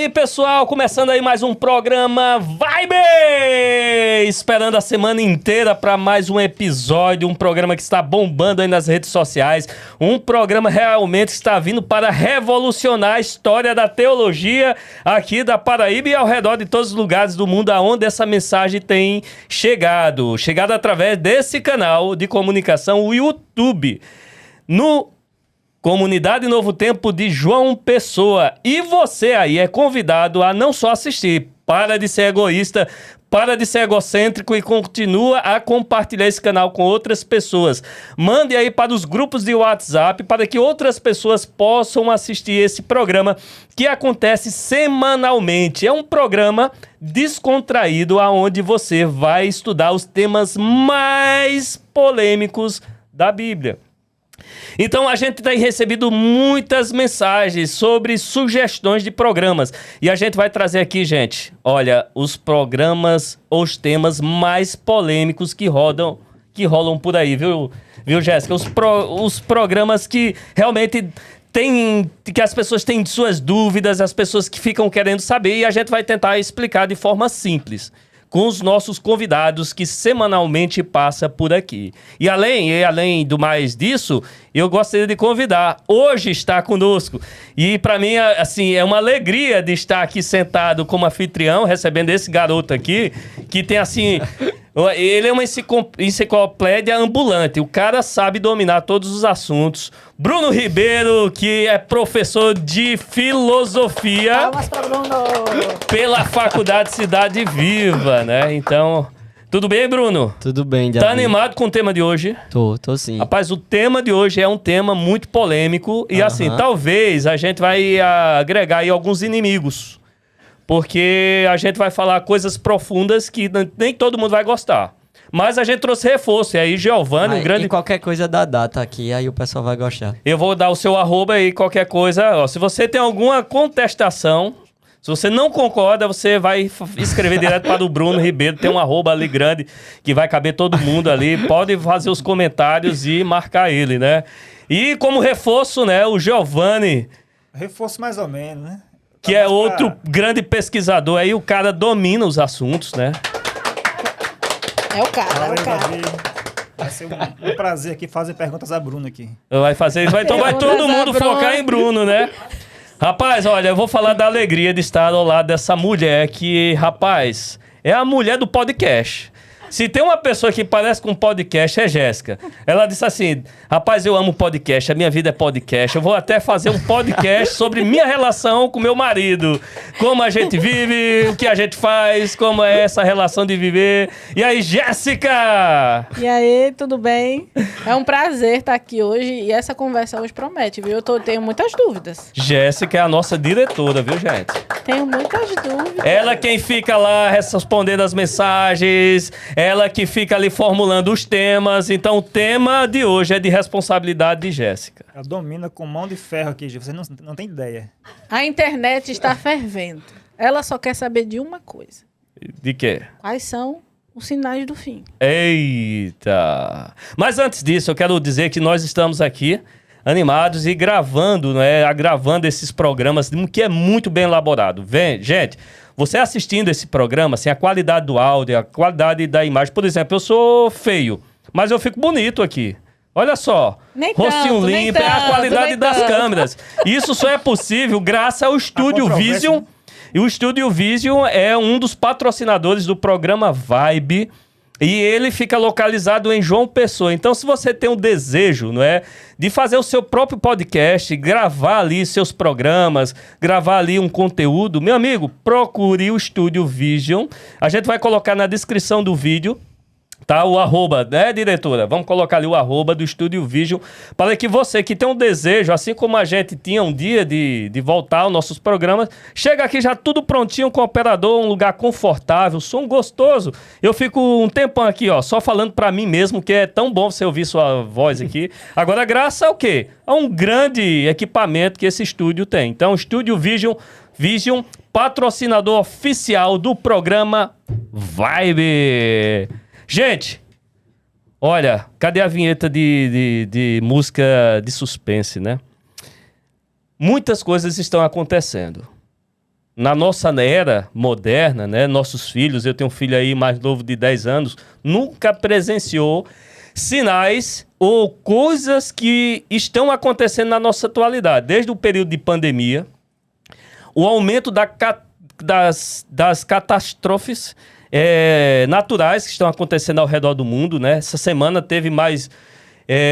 aí, pessoal, começando aí mais um programa Vibe! Esperando a semana inteira para mais um episódio, um programa que está bombando aí nas redes sociais, um programa realmente que está vindo para revolucionar a história da teologia aqui da Paraíba e ao redor de todos os lugares do mundo aonde essa mensagem tem chegado através desse canal de comunicação, o YouTube, no Comunidade Novo Tempo de João Pessoa. E você aí é convidado a não só assistir, para de ser egoísta, para de ser egocêntrico e continua a compartilhar esse canal com outras pessoas. Mande aí para os grupos de WhatsApp para que outras pessoas possam assistir esse programa que acontece semanalmente. É um programa descontraído onde você vai estudar os temas mais polêmicos da Bíblia. Então a gente tem recebido muitas mensagens sobre sugestões de programas. E a gente vai trazer aqui, gente, olha, os programas, os temas mais polêmicos que rolam por aí, viu Jéssica? Os programas que realmente que as pessoas têm suas dúvidas, as pessoas que ficam querendo saber, e a gente vai tentar explicar de forma simples com os nossos convidados que semanalmente passa por aqui. E além do mais disso, eu gostaria de convidar. Hoje está conosco. E para mim, assim, é uma alegria de estar aqui sentado como anfitrião, recebendo esse garoto aqui, que tem assim... Ele é uma enciclopédia ambulante. O cara sabe dominar todos os assuntos. Bruno Ribeiro, que é professor de filosofia. Palmas pra Bruno! Pela Faculdade Cidade Viva, né? Então, tudo bem, Bruno? Tudo bem, Tá animado com o tema de hoje? Tô sim. Rapaz, o tema de hoje é um tema muito polêmico. E assim, talvez a gente vai agregar aí alguns inimigos. Porque a gente vai falar coisas profundas que nem todo mundo vai gostar. Mas a gente trouxe reforço. E aí, Giovanni, um grande... E qualquer coisa da data aqui, aí o pessoal vai gostar. Eu vou dar o seu arroba aí, qualquer coisa. Ó, se você tem alguma contestação, se você não concorda, você vai escrever direto para o Bruno Ribeiro. Tem um arroba ali grande que vai caber todo mundo ali. Pode fazer os comentários e marcar ele, né? E como reforço, né, o Giovanni... Reforço mais ou menos, né? Que é outro grande pesquisador. Aí o cara domina os assuntos, né? É o cara, Valeu, é o cara. Davi. Vai ser um prazer aqui fazer perguntas a Bruno aqui. Então vai todo mundo focar em Bruno, né? Rapaz, olha, eu vou falar da alegria de estar ao lado dessa mulher que, rapaz, é a mulher do podcast. Se tem uma pessoa que parece com um podcast, é Jéssica. Ela disse assim, rapaz, eu amo podcast, a minha vida é podcast. Eu vou até fazer um podcast sobre minha relação com meu marido. Como a gente vive, o que a gente faz, como é essa relação de viver. E aí, Jéssica? E aí, tudo bem? É um prazer estar aqui hoje e essa conversa hoje promete, viu? Tenho muitas dúvidas. Jéssica é a nossa diretora, viu, gente? Tenho muitas dúvidas. Ela quem fica lá respondendo as mensagens, ela que fica ali formulando os temas. Então o tema de hoje é de responsabilidade de Jéssica. Ela domina com mão de ferro aqui, você não tem ideia. A internet está fervendo. Ela só quer saber de uma coisa. De quê? Quais são os sinais do fim? Eita! Mas antes disso, eu quero dizer que nós estamos aqui animados e gravando, né? Gravando esses programas, que é muito bem elaborado. Vem, gente, você assistindo esse programa, assim, a qualidade do áudio, a qualidade da imagem. Por exemplo, eu sou feio, mas eu fico bonito aqui. Olha só, rostinho limpo, é a qualidade das câmeras. Isso só é possível graças ao Estúdio Vision. E o Estúdio Vision é um dos patrocinadores do programa Vibe. E ele fica localizado em João Pessoa. Então, se você tem um desejo, não é, de fazer o seu próprio podcast, gravar ali seus programas, gravar ali um conteúdo, meu amigo, procure o Estúdio Vision. A gente vai colocar na descrição do vídeo, tá? O arroba, né, diretora? Vamos colocar ali o arroba do Estúdio Vision, para que você que tem um desejo, assim como a gente tinha um dia de voltar aos nossos programas, chega aqui já tudo prontinho com o operador, um lugar confortável, som gostoso. Eu fico um tempão aqui, ó, só falando para mim mesmo, que é tão bom você ouvir sua voz aqui. Agora, graças ao quê? A um grande equipamento que esse estúdio tem. Então, Estúdio Vision, patrocinador oficial do programa Vibe. Gente, olha, cadê a vinheta de música de suspense, né? Muitas coisas estão acontecendo. na nossa era moderna, né, nossos filhos, eu tenho um filho aí mais novo de 10 anos, nunca presenciou sinais ou coisas que estão acontecendo na nossa atualidade. Desde o período de pandemia, o aumento das catástrofes naturais que estão acontecendo ao redor do mundo, né? Essa semana teve mais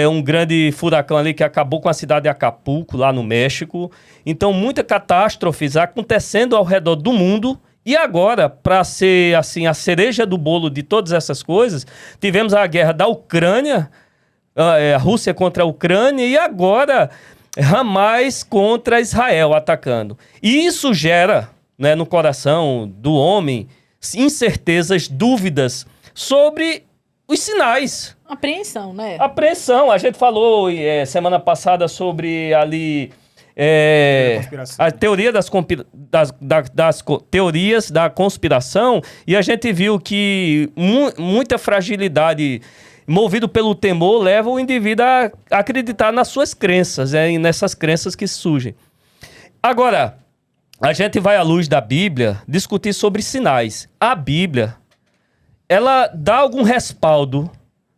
um grande furacão ali que acabou com a cidade de Acapulco, lá no México. Então, muitas catástrofes acontecendo ao redor do mundo. E agora, para ser assim a cereja do bolo de todas essas coisas, tivemos a guerra da Ucrânia, a Rússia contra a Ucrânia, e agora Hamas contra Israel atacando. E isso gera, né, no coração do homem incertezas, dúvidas sobre os sinais. Apreensão, né? Apreensão. A gente falou semana passada sobre ali a teoria das teorias da conspiração, e a gente viu que muita fragilidade movido pelo temor leva o indivíduo a acreditar nas suas crenças, e nessas crenças que surgem. Agora, a gente vai à luz da Bíblia discutir sobre sinais. A Bíblia, ela dá algum respaldo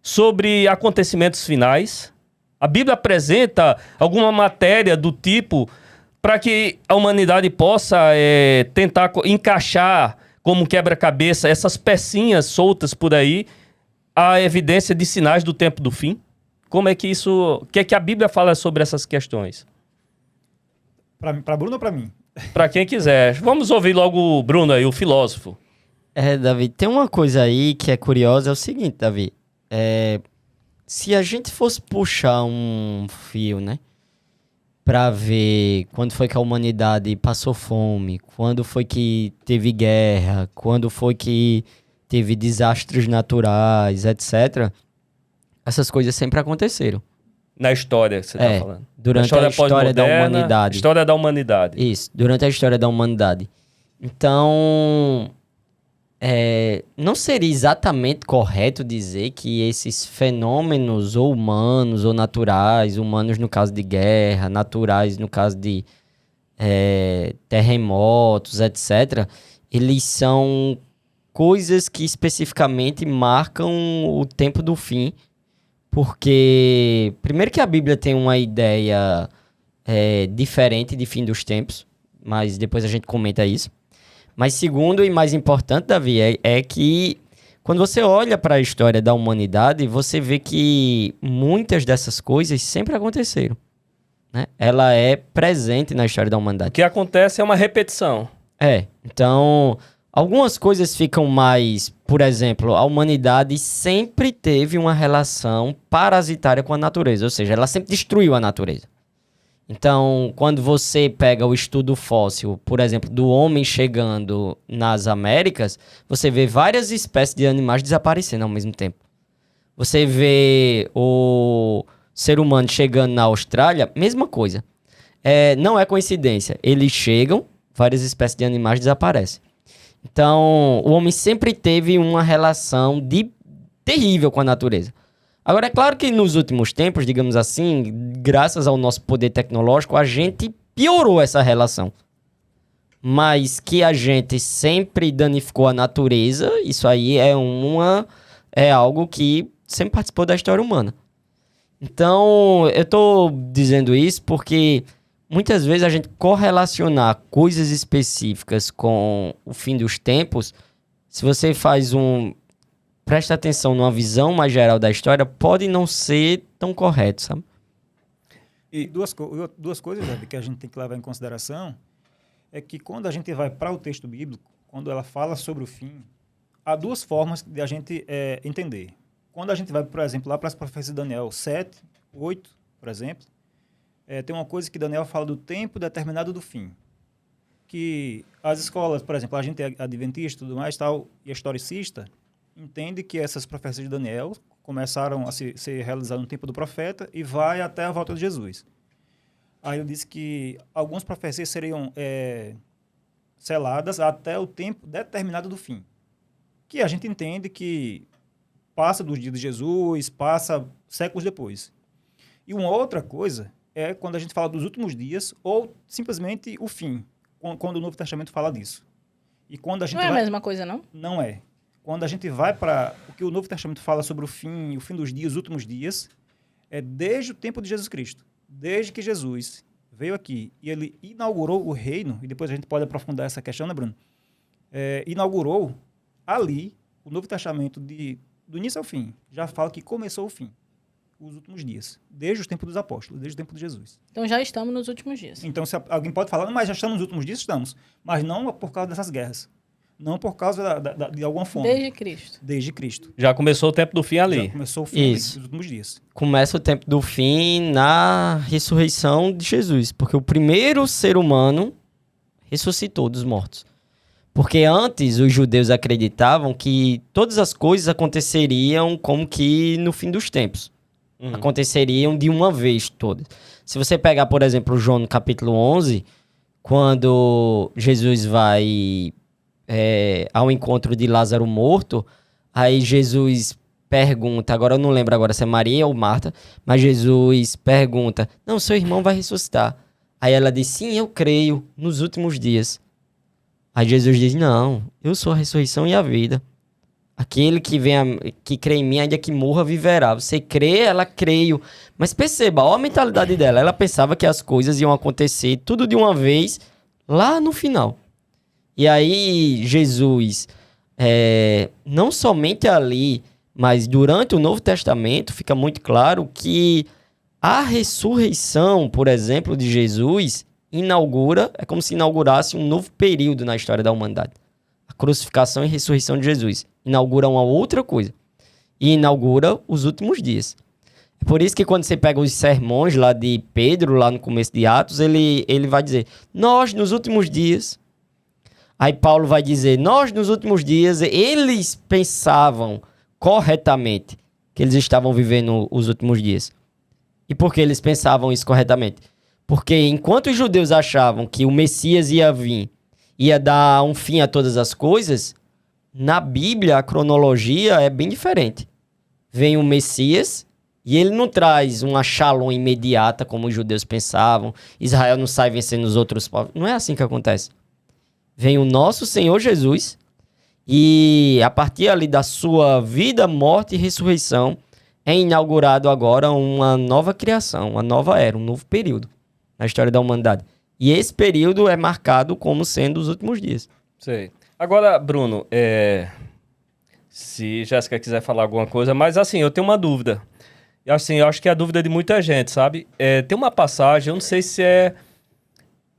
sobre acontecimentos finais? A Bíblia apresenta alguma matéria do tipo para que a humanidade possa tentar encaixar como quebra-cabeça essas pecinhas soltas por aí, a evidência de sinais do tempo do fim? Como é que isso... O que é que a Bíblia fala sobre essas questões? Para Bruno ou para mim? Para quem quiser. Vamos ouvir logo o Bruno aí, o filósofo. Davi, tem uma coisa aí que é curiosa, é o seguinte, Davi. Se a gente fosse puxar um fio, né? Pra ver quando foi que a humanidade passou fome, quando foi que teve guerra, quando foi que teve desastres naturais, etc. Essas coisas sempre aconteceram. Na história que você está falando. Durante a história da humanidade. História da humanidade. Isso, durante a história da humanidade. Então, não seria exatamente correto dizer que esses fenômenos ou humanos ou naturais, humanos no caso de guerra, naturais no caso de terremotos, etc., eles são coisas que especificamente marcam o tempo do fim. Porque, primeiro que a Bíblia tem uma ideia diferente de fim dos tempos, mas depois a gente comenta isso. Mas segundo e mais importante, Davi, é que quando você olha para a história da humanidade, você vê que muitas dessas coisas sempre aconteceram, né? Ela é presente na história da humanidade. O que acontece é uma repetição. Então... Algumas coisas ficam mais... Por exemplo, a humanidade sempre teve uma relação parasitária com a natureza. Ou seja, ela sempre destruiu a natureza. Então, quando você pega o estudo fóssil, por exemplo, do homem chegando nas Américas, você vê várias espécies de animais desaparecendo ao mesmo tempo. Você vê o ser humano chegando na Austrália, mesma coisa. Não é coincidência. Eles chegam, várias espécies de animais desaparecem. Então, o homem sempre teve uma relação terrível com a natureza. Agora, é claro que nos últimos tempos, digamos assim, graças ao nosso poder tecnológico, a gente piorou essa relação. Mas que a gente sempre danificou a natureza, isso aí é algo que sempre participou da história humana. Então, eu tô dizendo isso porque... Muitas vezes a gente correlacionar coisas específicas com o fim dos tempos, se você presta atenção numa visão mais geral da história, pode não ser tão correto, sabe? E duas coisas, Davi, que a gente tem que levar em consideração é que quando a gente vai para o texto bíblico, quando ela fala sobre o fim, há duas formas de a gente entender. Quando a gente vai, por exemplo, lá para as profecias de Daniel 7, 8, por exemplo, tem uma coisa que Daniel fala do tempo determinado do fim. Que as escolas, por exemplo, a gente é adventista e tudo mais, tal, e historicista, entende que essas profecias de Daniel começaram a ser realizadas no tempo do profeta e vai até a volta de Jesus. Aí ele disse que algumas profecias seriam seladas até o tempo determinado do fim. Que a gente entende que passa dos dias de Jesus, passa séculos depois. E uma outra coisa... quando a gente fala dos últimos dias ou simplesmente o fim. quando o Novo Testamento fala disso. E quando a gente Não é a vai... mesma coisa, não? Não é. Quando a gente vai para o que o Novo Testamento fala sobre o fim dos dias, os últimos dias, é desde o tempo de Jesus Cristo. Desde que Jesus veio aqui e ele inaugurou o reino, e depois a gente pode aprofundar essa questão, né, Bruno? Inaugurou ali o Novo Testamento do início ao fim. Já fala que começou o fim, os últimos dias, desde os tempos dos apóstolos, desde o tempo de Jesus. Então já estamos nos últimos dias. Então, se alguém pode falar, mas já estamos nos últimos dias, estamos. Mas não por causa dessas guerras. Não por causa de alguma fome. Desde Cristo. Desde Cristo. Já começou o tempo do fim ali. Já começou o fim Isso. dos últimos dias. Começa o tempo do fim na ressurreição de Jesus, porque o primeiro ser humano ressuscitou dos mortos. Porque antes os judeus acreditavam que todas as coisas aconteceriam como que no fim dos tempos. Aconteceriam de uma vez todas. Se você pegar, por exemplo, João no capítulo 11, quando Jesus vai ao encontro de Lázaro morto, aí Jesus pergunta, agora eu não lembro agora se é Maria ou Marta, mas Jesus pergunta, não, seu irmão vai ressuscitar. Aí ela diz, sim, eu creio, nos últimos dias. Aí Jesus diz, não, eu sou a ressurreição e a vida. Aquele que crê em mim, ainda que morra, viverá. Você crê, ela creio. Mas perceba, olha a mentalidade dela. Ela pensava que as coisas iam acontecer tudo de uma vez, lá no final. E aí, Jesus, não somente ali, mas durante o Novo Testamento, fica muito claro que a ressurreição, por exemplo, de Jesus, é como se inaugurasse um novo período na história da humanidade. A crucificação e ressurreição de Jesus inaugura uma outra coisa. E inaugura os últimos dias. É por isso que quando você pega os sermões lá de Pedro, lá no começo de Atos, ele vai dizer, nós nos últimos dias... Aí Paulo vai dizer, nós nos últimos dias, eles pensavam corretamente que eles estavam vivendo os últimos dias. E por que eles pensavam isso corretamente? Porque enquanto os judeus achavam que o Messias ia vir, ia dar um fim a todas as coisas, na Bíblia a cronologia é bem diferente. Vem o Messias e ele não traz uma shalom imediata como os judeus pensavam, Israel não sai vencendo os outros povos. Não é assim que acontece. Vem o nosso Senhor Jesus e a partir ali da sua vida, morte e ressurreição é inaugurado agora uma nova criação, uma nova era, um novo período na história da humanidade. E esse período é marcado como sendo os últimos dias. Sei. Agora, Bruno, se Jéssica quiser falar alguma coisa, mas assim, eu tenho uma dúvida. Assim, eu acho que é a dúvida de muita gente, sabe? Tem uma passagem, eu não sei se é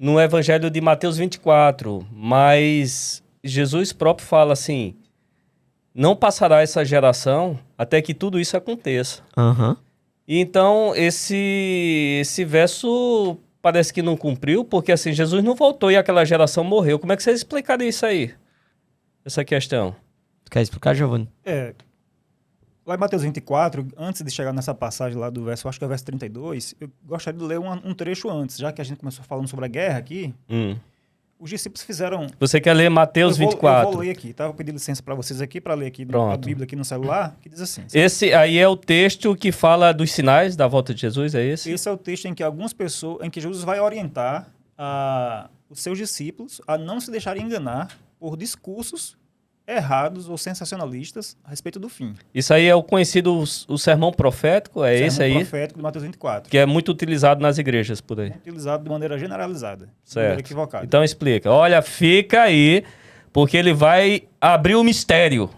no Evangelho de Mateus 24, mas Jesus próprio fala assim, não passará essa geração até que tudo isso aconteça. Aham. E então, esse verso parece que não cumpriu, porque assim, Jesus não voltou e aquela geração morreu. Como é que você explicaria isso aí? Essa questão. Tu quer explicar, Giovanni? Lá em Mateus 24, antes de chegar nessa passagem lá do verso, acho que é o verso 32, eu gostaria de ler um trecho antes, já que a gente começou falando sobre a guerra aqui. Os discípulos fizeram... Você quer ler Mateus 24? Eu vou ler aqui, tá? Vou pedir licença para vocês aqui, para ler aqui Pronto. a Bíblia aqui no celular, que diz assim. Esse aí é o texto que fala dos sinais da volta de Jesus, é esse? Esse é o texto em que Jesus vai orientar os seus discípulos a não se deixarem enganar por discursos errados ou sensacionalistas a respeito do fim. Isso aí é o conhecido o sermão profético, é esse aí? Sermão profético de Mateus 24. Que é muito utilizado nas igrejas por aí. Utilizado de maneira generalizada, de Certo. maneira equivocada. Então explica. Olha, fica aí, porque ele vai abrir o mistério.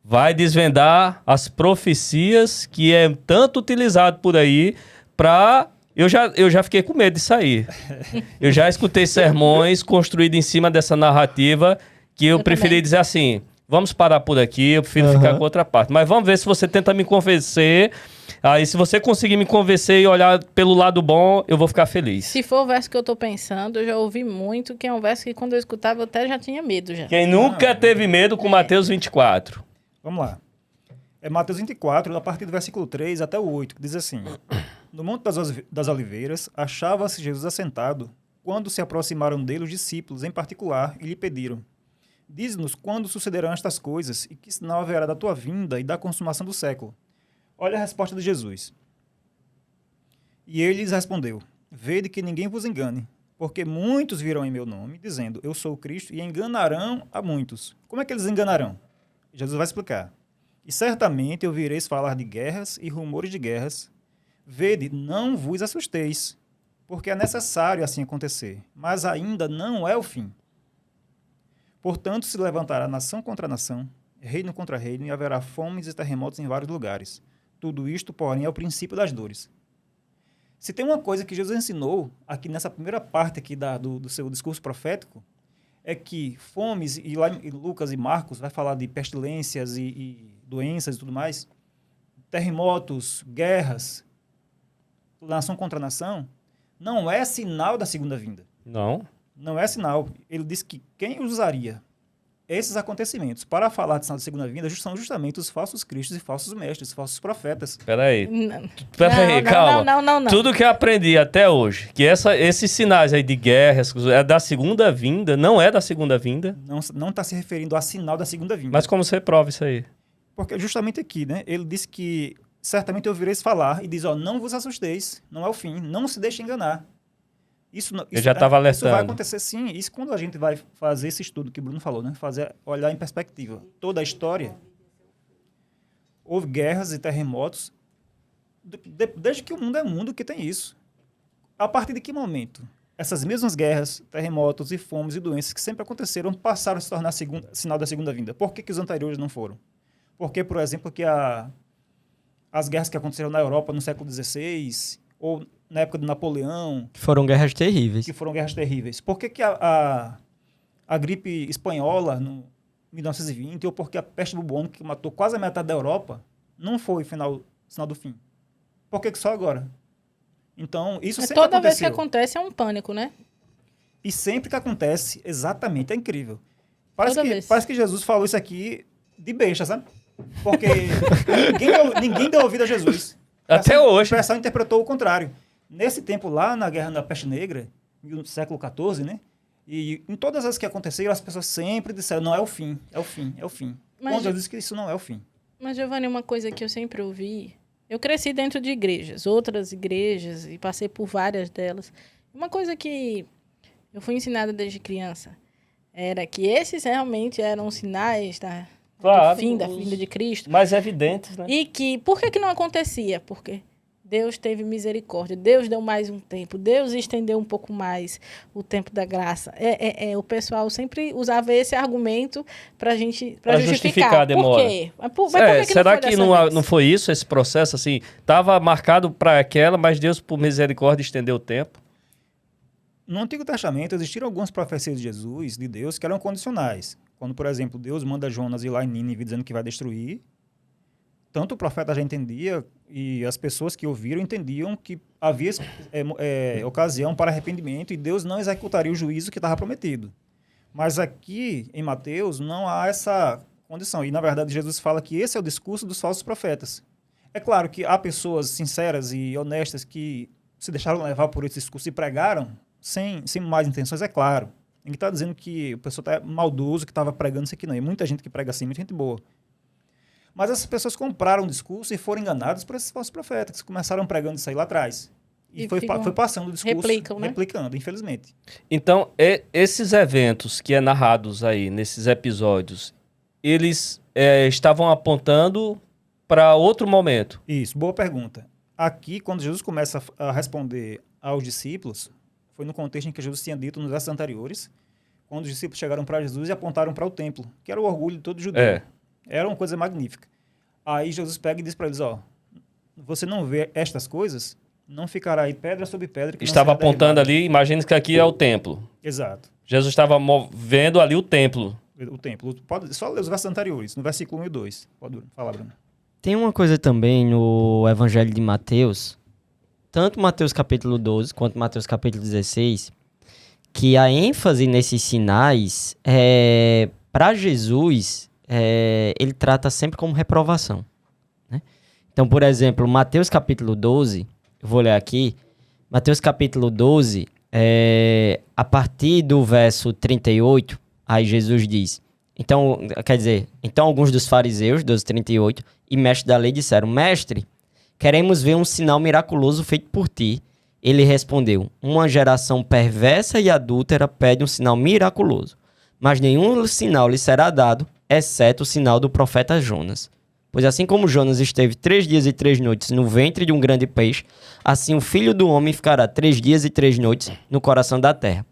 Vai desvendar as profecias que é tanto utilizado por aí para... Eu já fiquei com medo disso aí. Eu já escutei sermões construídos em cima dessa narrativa que eu preferi também. dizer assim, vamos parar por aqui, eu prefiro ficar com outra parte. Mas vamos ver se você tenta me convencer. Aí se você conseguir me convencer e olhar pelo lado bom, eu vou ficar feliz. Se for o verso que eu tô pensando, eu já ouvi muito, que é um verso que quando eu escutava eu até já tinha medo já. Quem nunca teve medo com Mateus 24? Vamos lá. É Mateus 24, a partir do versículo 3 até o 8, que diz assim: No Monte das Oliveiras, achava-se Jesus assentado, quando se aproximaram dele os discípulos, em particular, e lhe pediram: Diz-nos quando sucederão estas coisas, e que sinal haverá da tua vinda e da consumação do século. Olha a resposta de Jesus. E ele lhes respondeu: Vede que ninguém vos engane, Porque muitos virão em meu nome, dizendo, eu sou o Cristo, e enganarão a muitos. Como é que eles enganarão? Jesus vai explicar. E certamente ouvireis falar de guerras e rumores de guerras. Vede, não vos assusteis, porque é necessário assim acontecer, mas ainda não é o fim. Portanto, se levantará nação contra nação, reino contra reino, e haverá fomes e terremotos em vários lugares. Tudo isto, porém, é o princípio das dores. Se tem uma coisa que Jesus ensinou aqui nessa primeira parte aqui do seu discurso profético, é que fomes, e lá em Lucas e Marcos vai falar de pestilências e doenças e tudo mais, terremotos, guerras, nação contra nação, não é sinal da segunda vinda. Não. Não é sinal. Ele disse que quem usaria esses acontecimentos para falar de sinal da segunda vinda são justamente os falsos cristos e falsos mestres, falsos profetas. Peraí. Não. Peraí, calma. Não. Tudo que eu aprendi até hoje, que esses sinais aí de guerra, é da segunda vinda, não é da segunda vinda. Não está se referindo a sinal da segunda vinda. Mas como você prova isso aí? Porque justamente aqui, né? Ele disse que certamente ouvireis falar e diz, não vos assusteis, não é o fim, não se deixe enganar. Eu já estava alertando. Isso vai acontecer sim. Isso quando a gente vai fazer esse estudo que o Bruno falou, né? Olhar em perspectiva toda a história. Houve guerras e terremotos desde que o mundo é mundo que tem isso. A partir de que momento essas mesmas guerras, terremotos e fomes e doenças que sempre aconteceram passaram a se tornar sinal da segunda vinda? Por que os anteriores não foram? Porque, por exemplo, que as guerras que aconteceram na Europa no século XVI ou na época de Napoleão... Foram guerras terríveis. Que foram guerras terríveis. Por que a gripe espanhola, no 1920, ou porque a peste bubônica, que matou quase a metade da Europa, não foi sinal do fim? Por que só agora? Então, isso sempre toda aconteceu. vez que acontece é um pânico, né? E sempre que acontece, exatamente, é incrível. Toda vez. Parece que Jesus falou isso aqui de besta, sabe? Porque ninguém deu ouvido a Jesus. Até hoje. O pessoal interpretou o contrário. Nesse tempo lá, na Guerra da Peste Negra, no século XIV, né? E em todas as que aconteceram, as pessoas sempre disseram, não, é o fim, é o fim, é o fim. Quando Jesus disse que isso não é o fim. Mas, Giovanni, uma coisa que eu sempre ouvi... Eu cresci dentro de igrejas, outras igrejas, e passei por várias delas. Uma coisa que eu fui ensinada desde criança era que esses realmente eram sinais do fim, da vinda de Cristo. Mais evidentes, né? E que, por que não acontecia? Porque Deus teve misericórdia, Deus deu mais um tempo, Deus estendeu um pouco mais o tempo da graça. O pessoal sempre usava esse argumento para justificar a demora. Por quê? Mas por que será não foi que dessa vez? não foi isso, esse processo, assim? Estava marcado para aquela, mas Deus, por misericórdia, estendeu o tempo? No Antigo Testamento, existiram algumas profecias de Jesus, de Deus, que eram condicionais. Quando, por exemplo, Deus manda Jonas ir lá em Nínive dizendo que vai destruir, tanto o profeta já entendia e as pessoas que ouviram entendiam que havia ocasião para arrependimento e Deus não executaria o juízo que estava prometido. Mas aqui, em Mateus, não há essa condição. E, na verdade, Jesus fala que esse é o discurso dos falsos profetas. É claro que há pessoas sinceras e honestas que se deixaram levar por esse discurso e pregaram sem más intenções, é claro. Ninguém está dizendo que o pessoal está maldoso, que estava pregando isso aqui, não. E muita gente que prega assim, muita gente boa. Mas essas pessoas compraram o discurso e foram enganadas por esses falsos profetas, que começaram pregando isso aí lá atrás. E foi passando o discurso, replicando, infelizmente. Então, esses eventos que é narrados aí, nesses episódios, eles estavam apontando para outro momento. Isso, boa pergunta. Aqui, quando Jesus começa a responder aos discípulos, foi no contexto em que Jesus tinha dito nos versos anteriores, quando os discípulos chegaram para Jesus e apontaram para o templo, que era o orgulho de todo judeu. Era uma coisa magnífica. Aí Jesus pega e diz para eles, você não vê estas coisas, não ficará aí pedra sobre pedra. Que estava apontando ali, imagina que aqui é o templo. Exato. Jesus estava vendo ali o templo. O templo. Pode só ler os versos anteriores, no versículo 1 e 2. Pode falar, Bruno. Tem uma coisa também no Evangelho de Mateus, tanto Mateus capítulo 12 quanto Mateus capítulo 16, que a ênfase nesses sinais, para Jesus, ele trata sempre como reprovação, né? Então, por exemplo, Mateus capítulo 12, eu vou ler aqui, Mateus capítulo 12, a partir do verso 38, aí Jesus diz, então alguns dos fariseus, 12:38, e mestres da lei disseram, mestre, queremos ver um sinal miraculoso feito por ti. Ele respondeu: uma geração perversa e adúltera pede um sinal miraculoso, mas nenhum sinal lhe será dado, exceto o sinal do profeta Jonas. Pois assim como Jonas esteve 3 dias e 3 noites no ventre de um grande peixe, assim o Filho do Homem ficará 3 dias e 3 noites no coração da terra.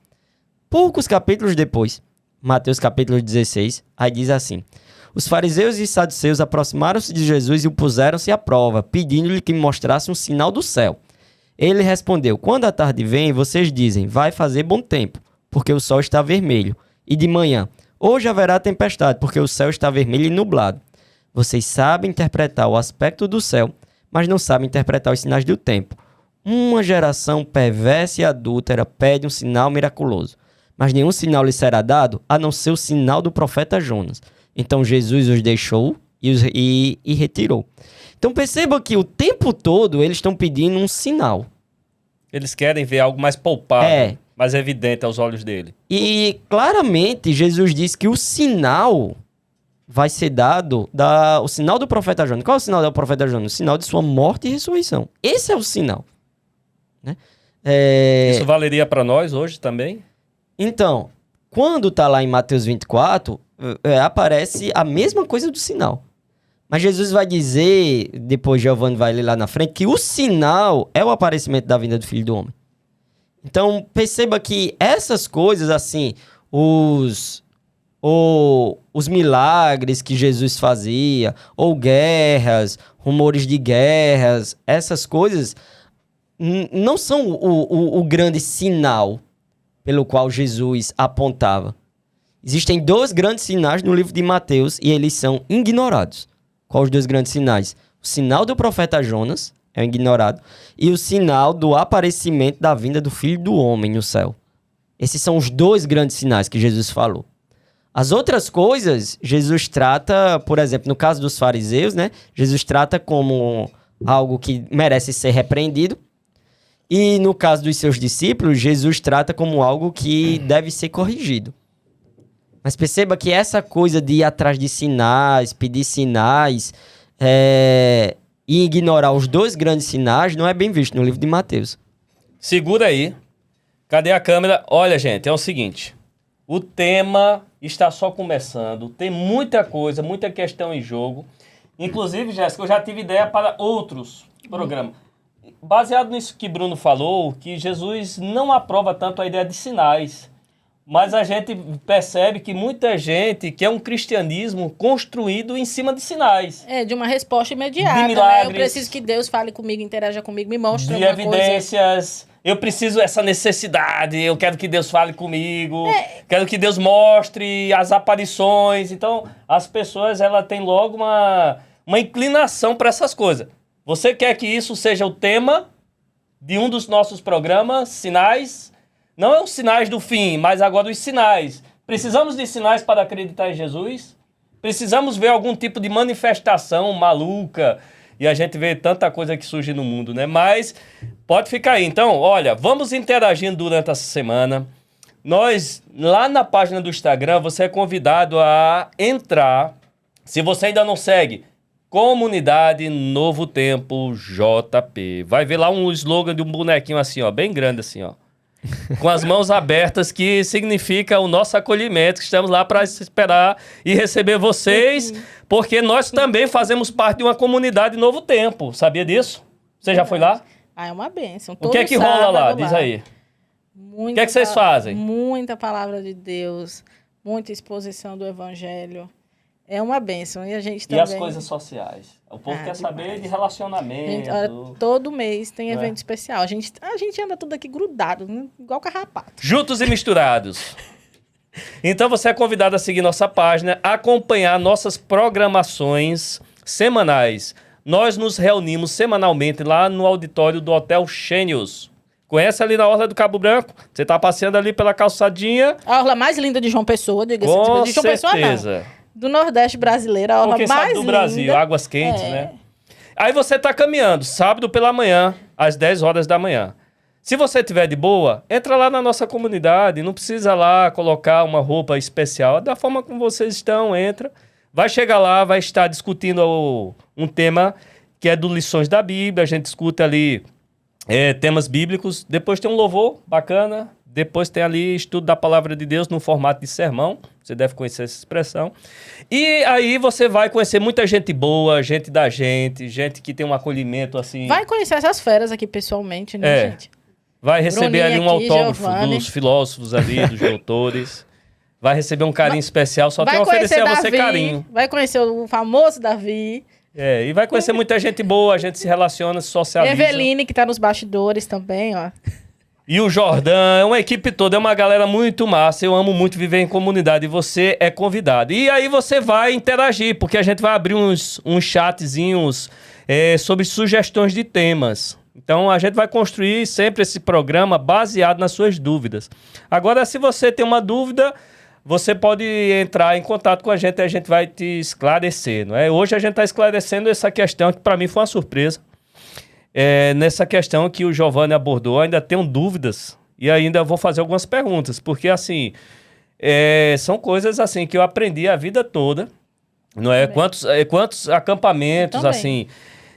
Poucos capítulos depois, Mateus capítulo 16, aí diz assim: os fariseus e saduceus aproximaram-se de Jesus e o puseram-se à prova, pedindo-lhe que mostrasse um sinal do céu. Ele respondeu: quando a tarde vem, vocês dizem, vai fazer bom tempo, porque o sol está vermelho. E de manhã, hoje haverá tempestade, porque o céu está vermelho e nublado. Vocês sabem interpretar o aspecto do céu, mas não sabem interpretar os sinais do tempo. Uma geração perversa e adúltera pede um sinal miraculoso, mas nenhum sinal lhe será dado, a não ser o sinal do profeta Jonas. Então Jesus os deixou e retirou. Então perceba que o tempo todo eles estão pedindo um sinal. Eles querem ver algo mais palpável, mais evidente aos olhos dele. E claramente Jesus diz que o sinal vai ser dado, o sinal do profeta Jonas. Qual é o sinal do profeta Jonas? O sinal de sua morte e ressurreição. Esse é o sinal. Né? Isso valeria para nós hoje também? Então, quando está lá em Mateus 24, aparece a mesma coisa do sinal. Mas Jesus vai dizer, depois Giovanni vai ler lá na frente, que o sinal é o aparecimento da vinda do Filho do Homem. Então, perceba que essas coisas, assim, os milagres que Jesus fazia, ou guerras, rumores de guerras, essas coisas não são o grande sinal pelo qual Jesus apontava. Existem 2 grandes sinais no livro de Mateus e eles são ignorados. Quais os 2 grandes sinais? O sinal do profeta Jonas é ignorado e o sinal do aparecimento da vinda do Filho do Homem no céu. Esses são os 2 grandes sinais que Jesus falou. As outras coisas, Jesus trata, por exemplo, no caso dos fariseus, né? Jesus trata como algo que merece ser repreendido. E no caso dos seus discípulos, Jesus trata como algo que deve ser corrigido. Mas perceba que essa coisa de ir atrás de sinais, pedir sinais, e ignorar os 2 grandes sinais não é bem visto no livro de Mateus. Segura aí. Cadê a câmera? Olha, gente, é o seguinte. O tema está só começando. Tem muita coisa, muita questão em jogo. Inclusive, Jéssica, eu já tive ideia para outros programas. Baseado nisso que Bruno falou, que Jesus não aprova tanto a ideia de sinais. Mas a gente percebe que muita gente quer um cristianismo construído em cima de sinais. De uma resposta imediata, de milagres, né? Eu preciso que Deus fale comigo, interaja comigo, me mostre de alguma evidências. Coisa. Eu preciso essa necessidade, eu quero que Deus fale comigo, quero que Deus mostre as aparições. Então, as pessoas elas têm logo uma inclinação para essas coisas. Você quer que isso seja o tema de um dos nossos programas, sinais? Não é os sinais do fim, mas agora os sinais. Precisamos de sinais para acreditar em Jesus? Precisamos ver algum tipo de manifestação maluca? E a gente vê tanta coisa que surge no mundo, né? Mas pode ficar aí. Então, olha, vamos interagindo durante essa semana. Nós, lá na página do Instagram, você é convidado a entrar. Se você ainda não segue, Comunidade Novo Tempo JP. Vai ver lá um slogan de um bonequinho assim, ó, bem grande assim, ó. Com as mãos abertas, que significa o nosso acolhimento, que estamos lá para esperar e receber vocês, porque nós também fazemos parte de uma comunidade Novo Tempo. Sabia disso? Você já foi lá? É uma bênção. O que é que rola lá? Diz aí. O que é que vocês fazem? Muita palavra de Deus, muita exposição do Evangelho. É uma bênção. E a gente também... E as coisas sociais? O povo quer saber de relacionamento. Olha, todo mês tem evento especial. A gente anda tudo aqui grudado, né? Igual carrapato. Juntos e misturados. Então você é convidado a seguir nossa página, acompanhar nossas programações semanais. Nós nos reunimos semanalmente lá no auditório do Hotel Xênios. Conhece ali na Orla do Cabo Branco? Você tá passeando ali pela calçadinha. A orla mais linda de João Pessoa, diga-se. Com de João Pessoa, certeza. Não. Do Nordeste brasileiro, a orla porque mais sabe do linda. Brasil, águas quentes, né? Aí você tá caminhando, sábado pela manhã, às 10 horas da manhã. Se você tiver de boa, entra lá na nossa comunidade, não precisa lá colocar uma roupa especial. Da forma como vocês estão, entra. Vai chegar lá, vai estar discutindo um tema que é do Lições da Bíblia. A gente discute ali temas bíblicos. Depois tem um louvor bacana. Depois tem ali estudo da palavra de Deus no formato de sermão. Você deve conhecer essa expressão. E aí você vai conhecer muita gente boa, gente da gente que tem um acolhimento assim. Vai conhecer essas feras aqui pessoalmente, né, gente? Vai receber ali um aqui, autógrafo Giovanni. dos filósofos ali, dos autores. Vai receber um carinho especial. Só tem a oferecer a você carinho. Vai conhecer o famoso Davi. E vai conhecer muita gente boa, a gente se relaciona, se socializa. Eveline, que tá nos bastidores também, ó. E o Jordão, é uma equipe toda, é uma galera muito massa. Eu amo muito viver em comunidade e você é convidado. E aí você vai interagir, porque a gente vai abrir uns chatzinhos sobre sugestões de temas. Então a gente vai construir sempre esse programa baseado nas suas dúvidas. Agora, se você tem uma dúvida, você pode entrar em contato com a gente vai te esclarecer, não é? Hoje a gente está esclarecendo essa questão que para mim foi uma surpresa. Nessa questão que o Giovanni abordou, ainda tenho dúvidas e ainda vou fazer algumas perguntas, porque assim, são coisas assim que eu aprendi a vida toda, não é? Quantos acampamentos assim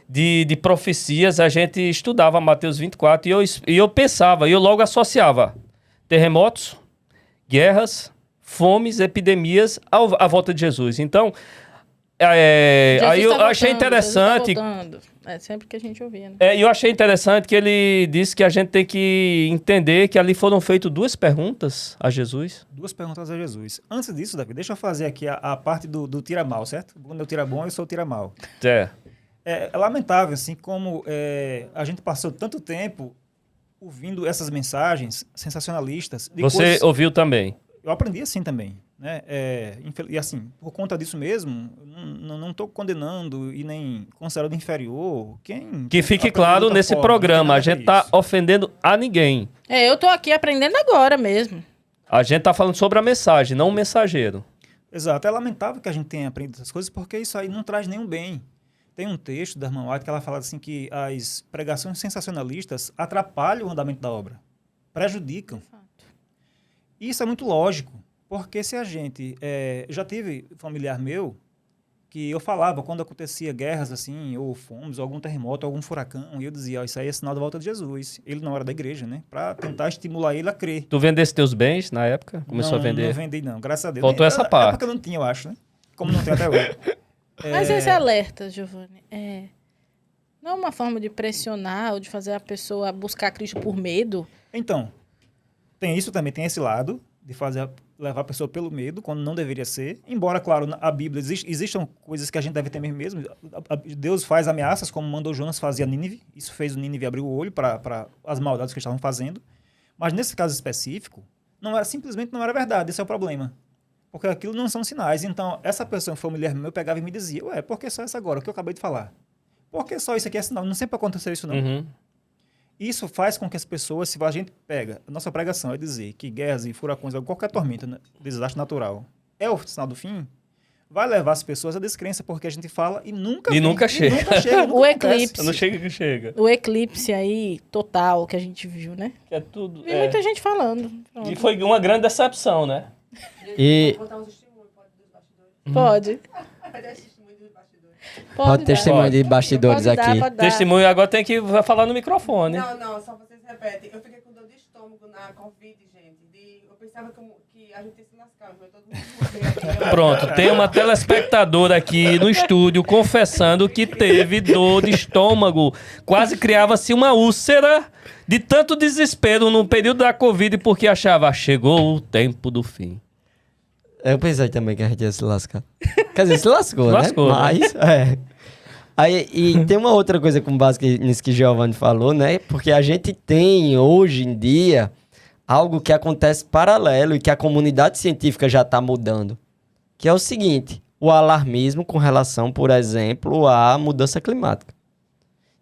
de profecias a gente estudava Mateus 24 e eu pensava, e eu logo associava terremotos, guerras, fomes, epidemias à volta de Jesus. Então, aí eu achei interessante. É sempre que a gente ouvia, né? E eu achei interessante que ele disse que a gente tem que entender que ali foram feitas 2 perguntas a Jesus. 2 perguntas a Jesus. Antes disso, Davi, deixa eu fazer aqui a parte do tira-mal, certo? Quando eu tira bom, eu sou tira-mal. É lamentável, assim, como a gente passou tanto tempo ouvindo essas mensagens sensacionalistas. Você ouviu também? Eu aprendi assim também, né? E assim, por conta disso mesmo, não estou condenando e nem considerando inferior que fique claro nesse programa, a gente está ofendendo a ninguém. Eu tô aqui aprendendo agora mesmo. A gente está falando sobre a mensagem, não o mensageiro. Exato, é lamentável que a gente tenha aprendido essas coisas, porque isso aí não traz nenhum bem. Tem um texto da irmã White que ela fala assim que as pregações sensacionalistas atrapalham o andamento da obra, prejudicam. E isso é muito lógico, porque se a gente... já tive familiar meu que eu falava quando acontecia guerras assim, ou fomes, ou algum terremoto, ou algum furacão, e eu dizia, isso aí é sinal da volta de Jesus. Ele não era da igreja, né? Para tentar estimular ele a crer. Tu vendesse teus bens na época? Começou a vender? Não vendi não, graças a Deus. Faltou essa parte. Porque eu não tinha, eu acho, né? Como não tem até hoje. Mas esse alerta, Giovanni, não é uma forma de pressionar ou de fazer a pessoa buscar Cristo por medo? Então, tem isso também, tem esse lado de levar a pessoa pelo medo, quando não deveria ser. Embora, claro, a Bíblia existam coisas que a gente deve temer mesmo. Deus faz ameaças, como mandou Jonas fazer a Nínive. Isso fez o Nínive abrir o olho para as maldades que estavam fazendo. Mas nesse caso específico, simplesmente não era verdade. Esse é o problema. Porque aquilo não são sinais. Então, essa pessoa familiar meu pegava e me dizia, por que só isso agora? O que eu acabei de falar? Por que só isso aqui é sinal? Não sempre aconteceu isso, não. Uhum. Isso faz com que as pessoas, se a gente pega, a nossa pregação é dizer que guerras e furacões, ou qualquer tormenta, né, desastre natural, é o sinal do fim, vai levar as pessoas à descrença, porque a gente fala e nunca chega. Nunca o eclipse. Não chega. O eclipse aí, total, que a gente viu, né? Que é tudo. E muita gente falando. Pronto. E foi uma grande decepção, né? Pode. Pode testemunho de bastidores aqui. Testemunho agora tem que falar no microfone. Não, só vocês repetem. Eu fiquei com dor de estômago na Covid, gente. Eu pensava que a gente ia se lascar, mas todo mundo... Pronto, tem uma telespectadora aqui no estúdio confessando que teve dor de estômago. Quase criava-se uma úlcera de tanto desespero no período da Covid porque achava, chegou o tempo do fim. Eu pensei também que a gente ia se lascar. Quer dizer, se lascou, né? Lascou, mas, Aí, e tem uma outra coisa com base nisso que Giovanni falou, né? Porque a gente tem, hoje em dia, algo que acontece paralelo e que a comunidade científica já está mudando. Que é o seguinte, o alarmismo com relação, por exemplo, à mudança climática.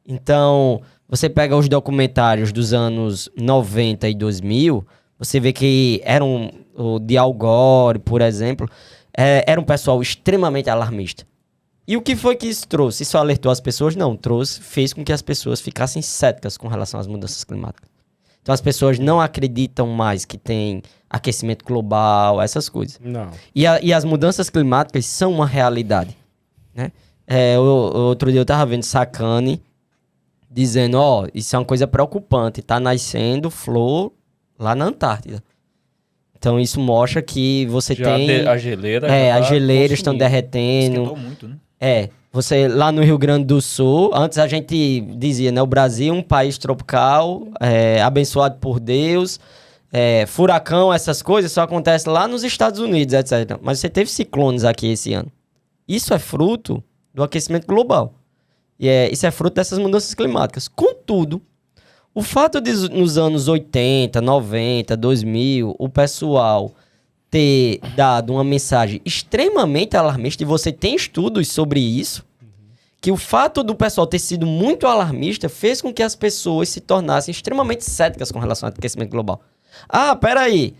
Então, você pega os documentários dos anos 90 e 2000, você vê que eram... o de Al Gore, por exemplo, era um pessoal extremamente alarmista. E o que foi que isso trouxe? Isso alertou as pessoas? Não, fez com que as pessoas ficassem céticas com relação às mudanças climáticas. Então as pessoas não acreditam mais que tem aquecimento global, essas coisas. Não. E as mudanças climáticas são uma realidade, né? Outro dia eu estava vendo Sakane, dizendo, isso é uma coisa preocupante, tá nascendo flor lá na Antártida. Então isso mostra que você Já tem... a geleira. as geleiras estão derretendo. Esquentou muito, né? Você lá no Rio Grande do Sul, antes a gente dizia, né? O Brasil é um país tropical, abençoado por Deus. Furacão, essas coisas só acontecem lá nos Estados Unidos, etc. Mas você teve ciclones aqui esse ano. Isso é fruto do aquecimento global. Isso é fruto dessas mudanças climáticas. Contudo, o fato de nos anos 80, 90, 2000, o pessoal ter dado uma mensagem extremamente alarmista, e você tem estudos sobre isso, que o fato do pessoal ter sido muito alarmista fez com que as pessoas se tornassem extremamente céticas com relação ao aquecimento global. Peraí,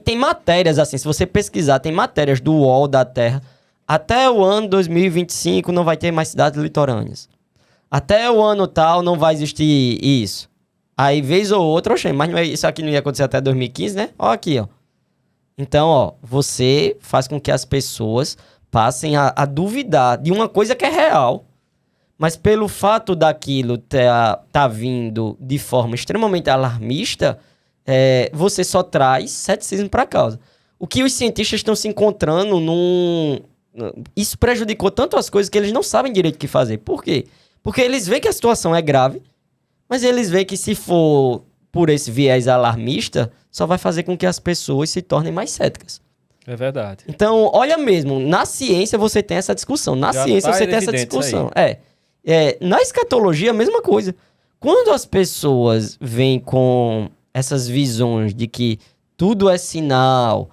tem matérias assim, se você pesquisar, tem matérias do UOL da Terra, até o ano 2025 não vai ter mais cidades litorâneas. Até o ano tal não vai existir isso. Aí, vez ou outra, mas isso aqui não ia acontecer até 2015, né? Aqui. Então, você faz com que as pessoas passem a duvidar de uma coisa que é real, mas pelo fato daquilo tá vindo de forma extremamente alarmista, você só traz ceticismo para causa. O que os cientistas estão se encontrando isso prejudicou tanto as coisas que eles não sabem direito o que fazer. Por quê? Porque eles veem que a situação é grave, mas eles veem que se for por esse viés alarmista, só vai fazer com que as pessoas se tornem mais céticas. É verdade. Então, olha mesmo, na ciência você tem essa discussão. Na ciência você tem essa discussão. Na escatologia, a mesma coisa. Quando as pessoas vêm com essas visões de que tudo é sinal,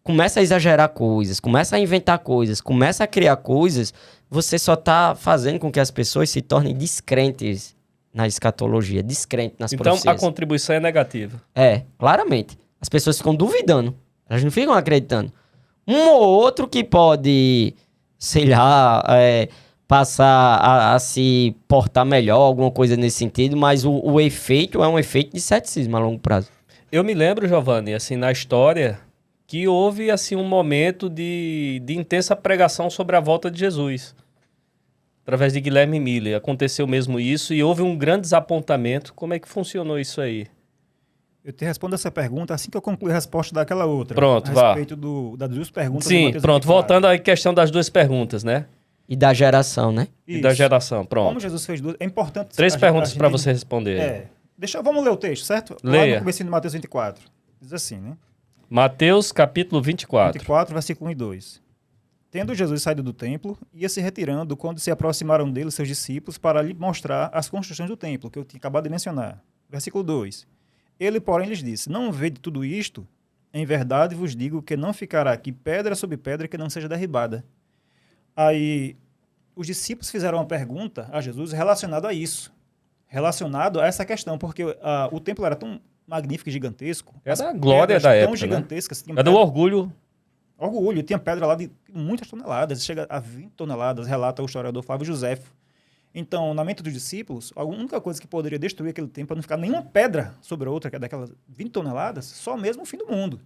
começa a exagerar coisas, começa a inventar coisas, começa a criar coisas, você só está fazendo com que as pessoas se tornem descrentes na escatologia, descrentes nas profecias. Então, a contribuição é negativa. Claramente. As pessoas ficam duvidando. Elas não ficam acreditando. Um ou outro que pode, sei lá, passar a se portar melhor, alguma coisa nesse sentido, mas o efeito é um efeito de ceticismo a longo prazo. Eu me lembro, Giovanni, assim, na história, que houve assim um momento de intensa pregação sobre a volta de Jesus, através de Guilherme Miller. Aconteceu mesmo isso e houve um grande desapontamento. Como é que funcionou isso aí? Eu te respondo essa pergunta assim que eu concluir a resposta daquela outra. Pronto, a respeito das duas perguntas. Sim, pronto. Voltando à questão das duas perguntas, né? E da geração, né? Isso. E da geração, pronto. Como Jesus fez duas... É importante... 3 perguntas para você responder. Vamos ler o texto, certo? Leia. Lá no comecinho de Mateus 24. Diz assim, né? Mateus, capítulo 24. 24, versículo 1 e 2. Tendo Jesus saído do templo, ia se retirando quando se aproximaram dele seus discípulos para lhe mostrar as construções do templo, que eu tinha acabado de mencionar. Versículo 2. Ele, porém, lhes disse, não vede tudo isto? Em verdade vos digo que não ficará aqui pedra sobre pedra que não seja derribada. Aí, os discípulos fizeram uma pergunta a Jesus relacionada a isso. Relacionado a essa questão, porque o templo era tão magnífico e gigantesco. É da glória da época, gigantescas. Né? É do orgulho. Orgulho. Tinha pedra lá de muitas toneladas. Chega a 20 toneladas, relata o historiador Flávio Josefo. Então, na mente dos discípulos, a única coisa que poderia destruir aquele templo para não ficar nenhuma pedra sobre a outra, que é daquelas 20 toneladas, só mesmo o fim do mundo.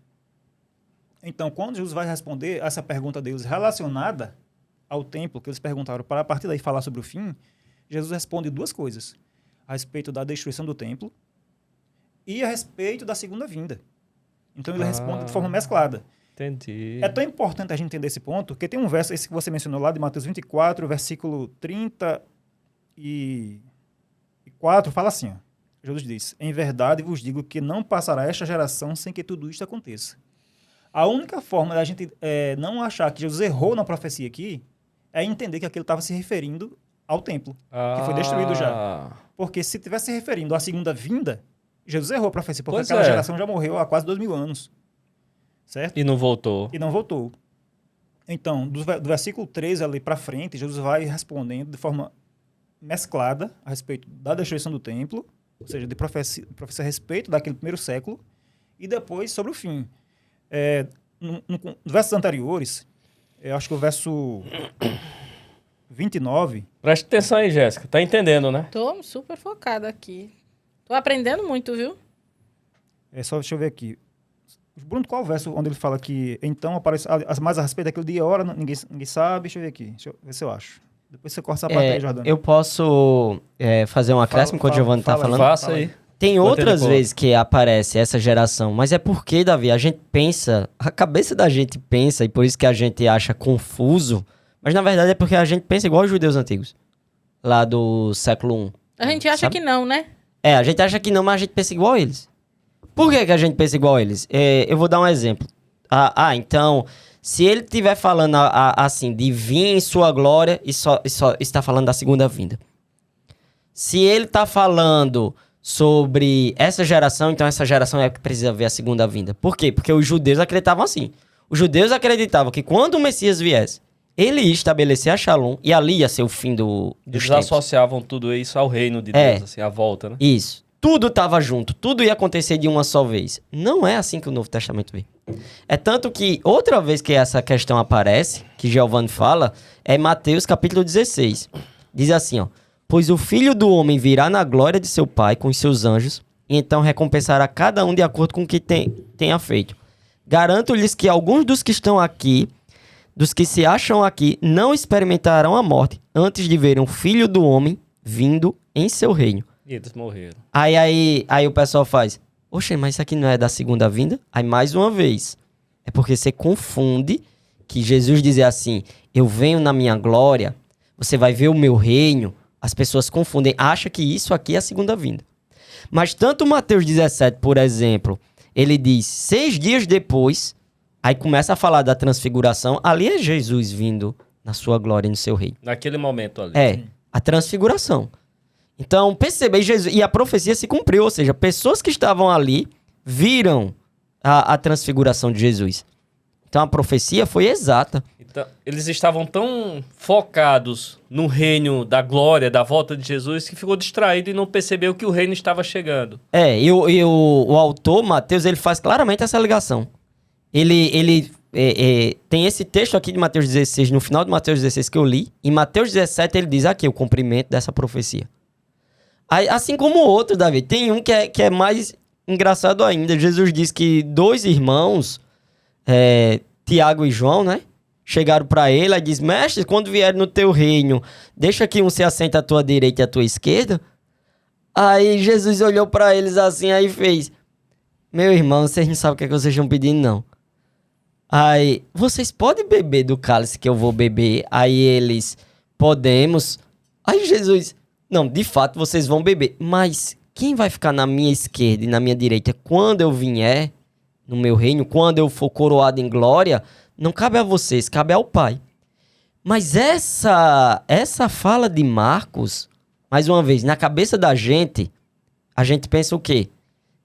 Então, quando Jesus vai responder essa pergunta deles relacionada ao templo, que eles perguntaram para a partir daí falar sobre o fim, Jesus responde duas coisas. A respeito da destruição do templo e a respeito da segunda vinda. Então, ele responde de forma mesclada. Entendi. É tão importante a gente entender esse ponto, que tem um verso, esse que você mencionou lá, de Mateus 24, versículo 34, fala assim, ó, Jesus diz, em verdade vos digo que não passará esta geração sem que tudo isto aconteça. A única forma da gente não achar que Jesus errou na profecia aqui é entender que aquilo estava se referindo ao templo, que foi destruído já. Porque se estivesse se referindo à segunda vinda, Jesus errou a profecia, porque aquela geração já morreu há quase 2000 anos. Certo? E não voltou. E não voltou. Então, do versículo 13 ali para frente, Jesus vai respondendo de forma mesclada a respeito da destruição do templo, ou seja, de profecia a respeito daquele primeiro século, e depois sobre o fim. Nos versos anteriores, eu acho que o verso 29... Preste atenção aí, Jéssica. Tá entendendo, né? Tô super focada aqui. Tô aprendendo muito, viu? Deixa eu ver aqui. Bruno, qual o verso onde ele fala que então aparece mais a respeito daquele dia e hora, ninguém sabe? Deixa eu ver aqui, deixa eu ver se eu acho. Depois você corta essa parte aí, Jordão. Eu posso fazer um acréscimo enquanto o Giovanni tá fala aí. falando? Faça aí. Tem Bota outras ele, pô. vezes que aparece essa geração, mas é porque, Davi, a gente pensa, a cabeça da gente pensa, e por isso que a gente acha confuso, mas na verdade é porque a gente pensa igual os judeus antigos, lá do século I. A gente acha Sabe? que não, né? A gente acha que não, mas a gente pensa igual a eles. Por que a gente pensa igual a eles? Eu vou dar um exemplo. Então, se ele estiver falando assim, de vir em sua glória, e só está falando da segunda vinda. Se ele está falando sobre essa geração, então essa geração é que precisa ver a segunda vinda. Por quê? Porque os judeus acreditavam assim. Os judeus acreditavam que quando o Messias viesse, ele ia estabelecer a Shalom, e ali ia ser o fim dos Eles tempos. associavam tudo isso ao reino de Deus, assim, a volta, né? Isso. Tudo estava junto, tudo ia acontecer de uma só vez. Não é assim que o Novo Testamento vê. É tanto que, outra vez que essa questão aparece, que Giovanni fala, é Mateus capítulo 16. Diz assim, ó: pois o Filho do Homem virá na glória de seu Pai com os seus anjos, e então recompensará cada um de acordo com o que tenha feito. Garanto-lhes que alguns dos que estão aqui, dos que se acham aqui, não experimentarão a morte antes de verem o Filho do Homem vindo em seu reino. E eles morreram. Aí o pessoal faz: oxe, mas isso aqui não é da segunda vinda? Aí mais uma vez, é porque você confunde que Jesus dizer assim: eu venho na minha glória, você vai ver o meu reino. As pessoas confundem, acham que isso aqui é a segunda vinda. Mas tanto Mateus 17, por exemplo, ele diz 6 dias depois, aí começa a falar da transfiguração, ali é Jesus vindo na sua glória e no seu reino. Naquele momento ali. A transfiguração. Então, perceba, e a profecia se cumpriu, ou seja, pessoas que estavam ali viram a transfiguração de Jesus. Então, a profecia foi exata. Então, eles estavam tão focados no reino da glória, da volta de Jesus, que ficou distraído e não percebeu que o reino estava chegando. O autor, Mateus, ele faz claramente essa ligação. Ele tem esse texto aqui de Mateus 16, no final de Mateus 16 que eu li, em Mateus 17 ele diz aqui o cumprimento dessa profecia. Assim como o outro, Davi, tem um que é mais engraçado ainda. Jesus diz que 2 irmãos, Tiago e João, né, chegaram para ele e diz: mestre, quando vier no teu reino, deixa que um se assenta à tua direita e à tua esquerda. Aí Jesus olhou para eles assim, aí fez: meu irmão, vocês não sabem o que vocês estão pedindo, não. Aí, vocês podem beber do cálice que eu vou beber? Aí eles: podemos. Aí Jesus: não, de fato vocês vão beber, mas quem vai ficar na minha esquerda e na minha direita quando eu vier no meu reino, quando eu for coroado em glória, não cabe a vocês, cabe ao Pai. Mas essa fala de Marcos, mais uma vez, na cabeça da gente, a gente pensa o quê?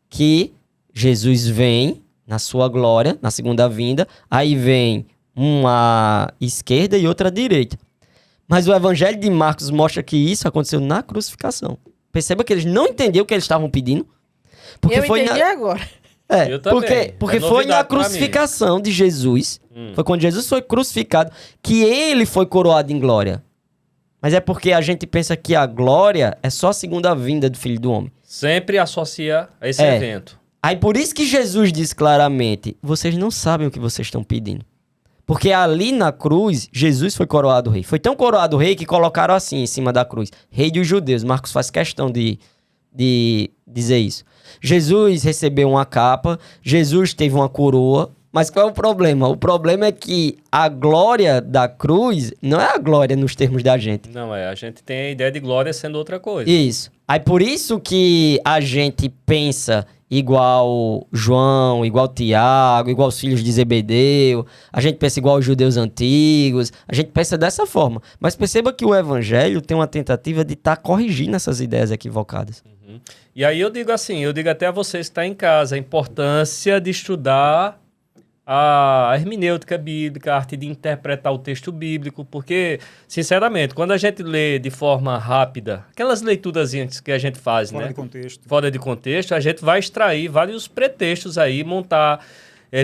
Que Jesus vem na sua glória, na segunda vinda, aí vem uma esquerda e outra direita. Mas o Evangelho de Marcos mostra que isso aconteceu na crucificação. Perceba que eles não entenderam o que eles estavam pedindo. Porque Eu entendi agora. Eu também. Porque É foi na novidade pra mim. crucificação de Jesus, foi quando Jesus foi crucificado, que ele foi coroado em glória. Mas é porque a gente pensa que a glória é só a segunda vinda do Filho do Homem. Sempre associa a esse evento. Aí por isso que Jesus diz claramente: vocês não sabem o que vocês estão pedindo. Porque ali na cruz, Jesus foi coroado rei. Foi tão coroado rei que colocaram assim em cima da cruz: Rei dos Judeus. Marcos faz questão de dizer isso. Jesus recebeu uma capa, Jesus teve uma coroa, mas qual é o problema? O problema é que a glória da cruz não é a glória nos termos da gente. Não a gente tem a ideia de glória sendo outra coisa. Isso. Aí por isso que a gente pensa igual João, igual Tiago, igual os filhos de Zebedeu, a gente pensa igual os judeus antigos, a gente pensa dessa forma. Mas perceba que o evangelho tem uma tentativa de estar corrigindo essas ideias equivocadas. E aí eu digo assim, eu digo até a vocês que estão em casa, a importância de estudar a hermenêutica bíblica, a arte de interpretar o texto bíblico, porque, sinceramente, quando a gente lê de forma rápida, aquelas leiturazinhas que a gente faz, Fora né? de contexto. Fora de contexto, a gente vai extrair vários pretextos aí, montar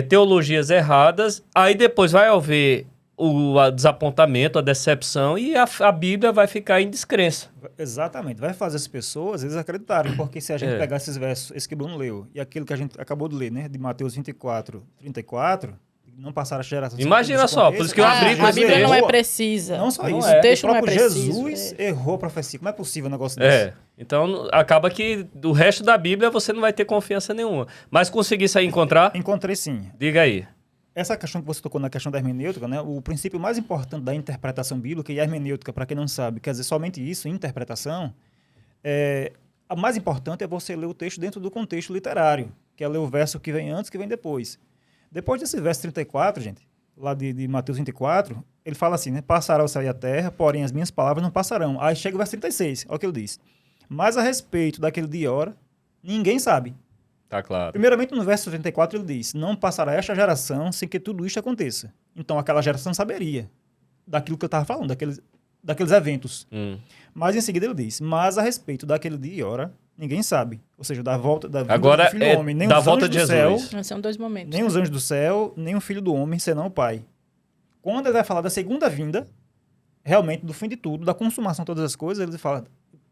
teologias erradas, aí depois vai haver o desapontamento, a decepção, e a Bíblia vai ficar em descrença. Exatamente. Vai fazer as pessoas, eles acreditarem, porque se a gente pegar esses versos, esse que Bruno leu, e aquilo que a gente acabou de ler, né, de Mateus 24, 34, não passar a geração. Imagina só, por isso que eu abri com a esse Bíblia não é texto. precisa. Não só Não isso, é. O texto o não é próprio preciso. Jesus errou a profecia. Como é possível um negócio desse? É, então acaba que do resto da Bíblia você não vai ter confiança nenhuma. Mas conseguisse aí encontrar? Encontrei sim. Diga aí. Essa questão que você tocou na questão da hermenêutica, né? O princípio mais importante da interpretação bíblica, e a hermenêutica, para quem não sabe, quer dizer somente isso, interpretação, a mais importante é você ler o texto dentro do contexto literário, que é ler o verso que vem antes, que vem depois. Depois desse verso 34, gente, lá de Mateus 24, ele fala assim, né? Passará o céu e a terra, porém as minhas palavras não passarão. Aí chega o verso 36, olha o que ele diz. Mas a respeito daquele dia e hora, ninguém sabe. Tá claro. Primeiramente, no verso 34, ele diz, não passará esta geração sem que tudo isto aconteça. Então, aquela geração saberia daquilo que eu estava falando, daqueles eventos. Mas, em seguida, ele diz, mas a respeito daquele dia e hora, ninguém sabe. Ou seja, da volta da vida Agora do Filho é do Homem, nem da os volta anjos de do céu, Jesus. São dois momentos. nem os anjos do céu, nem o Filho do Homem, senão o Pai. Quando ele vai falar da segunda vinda, realmente, do fim de tudo, da consumação de todas as coisas, ele fala,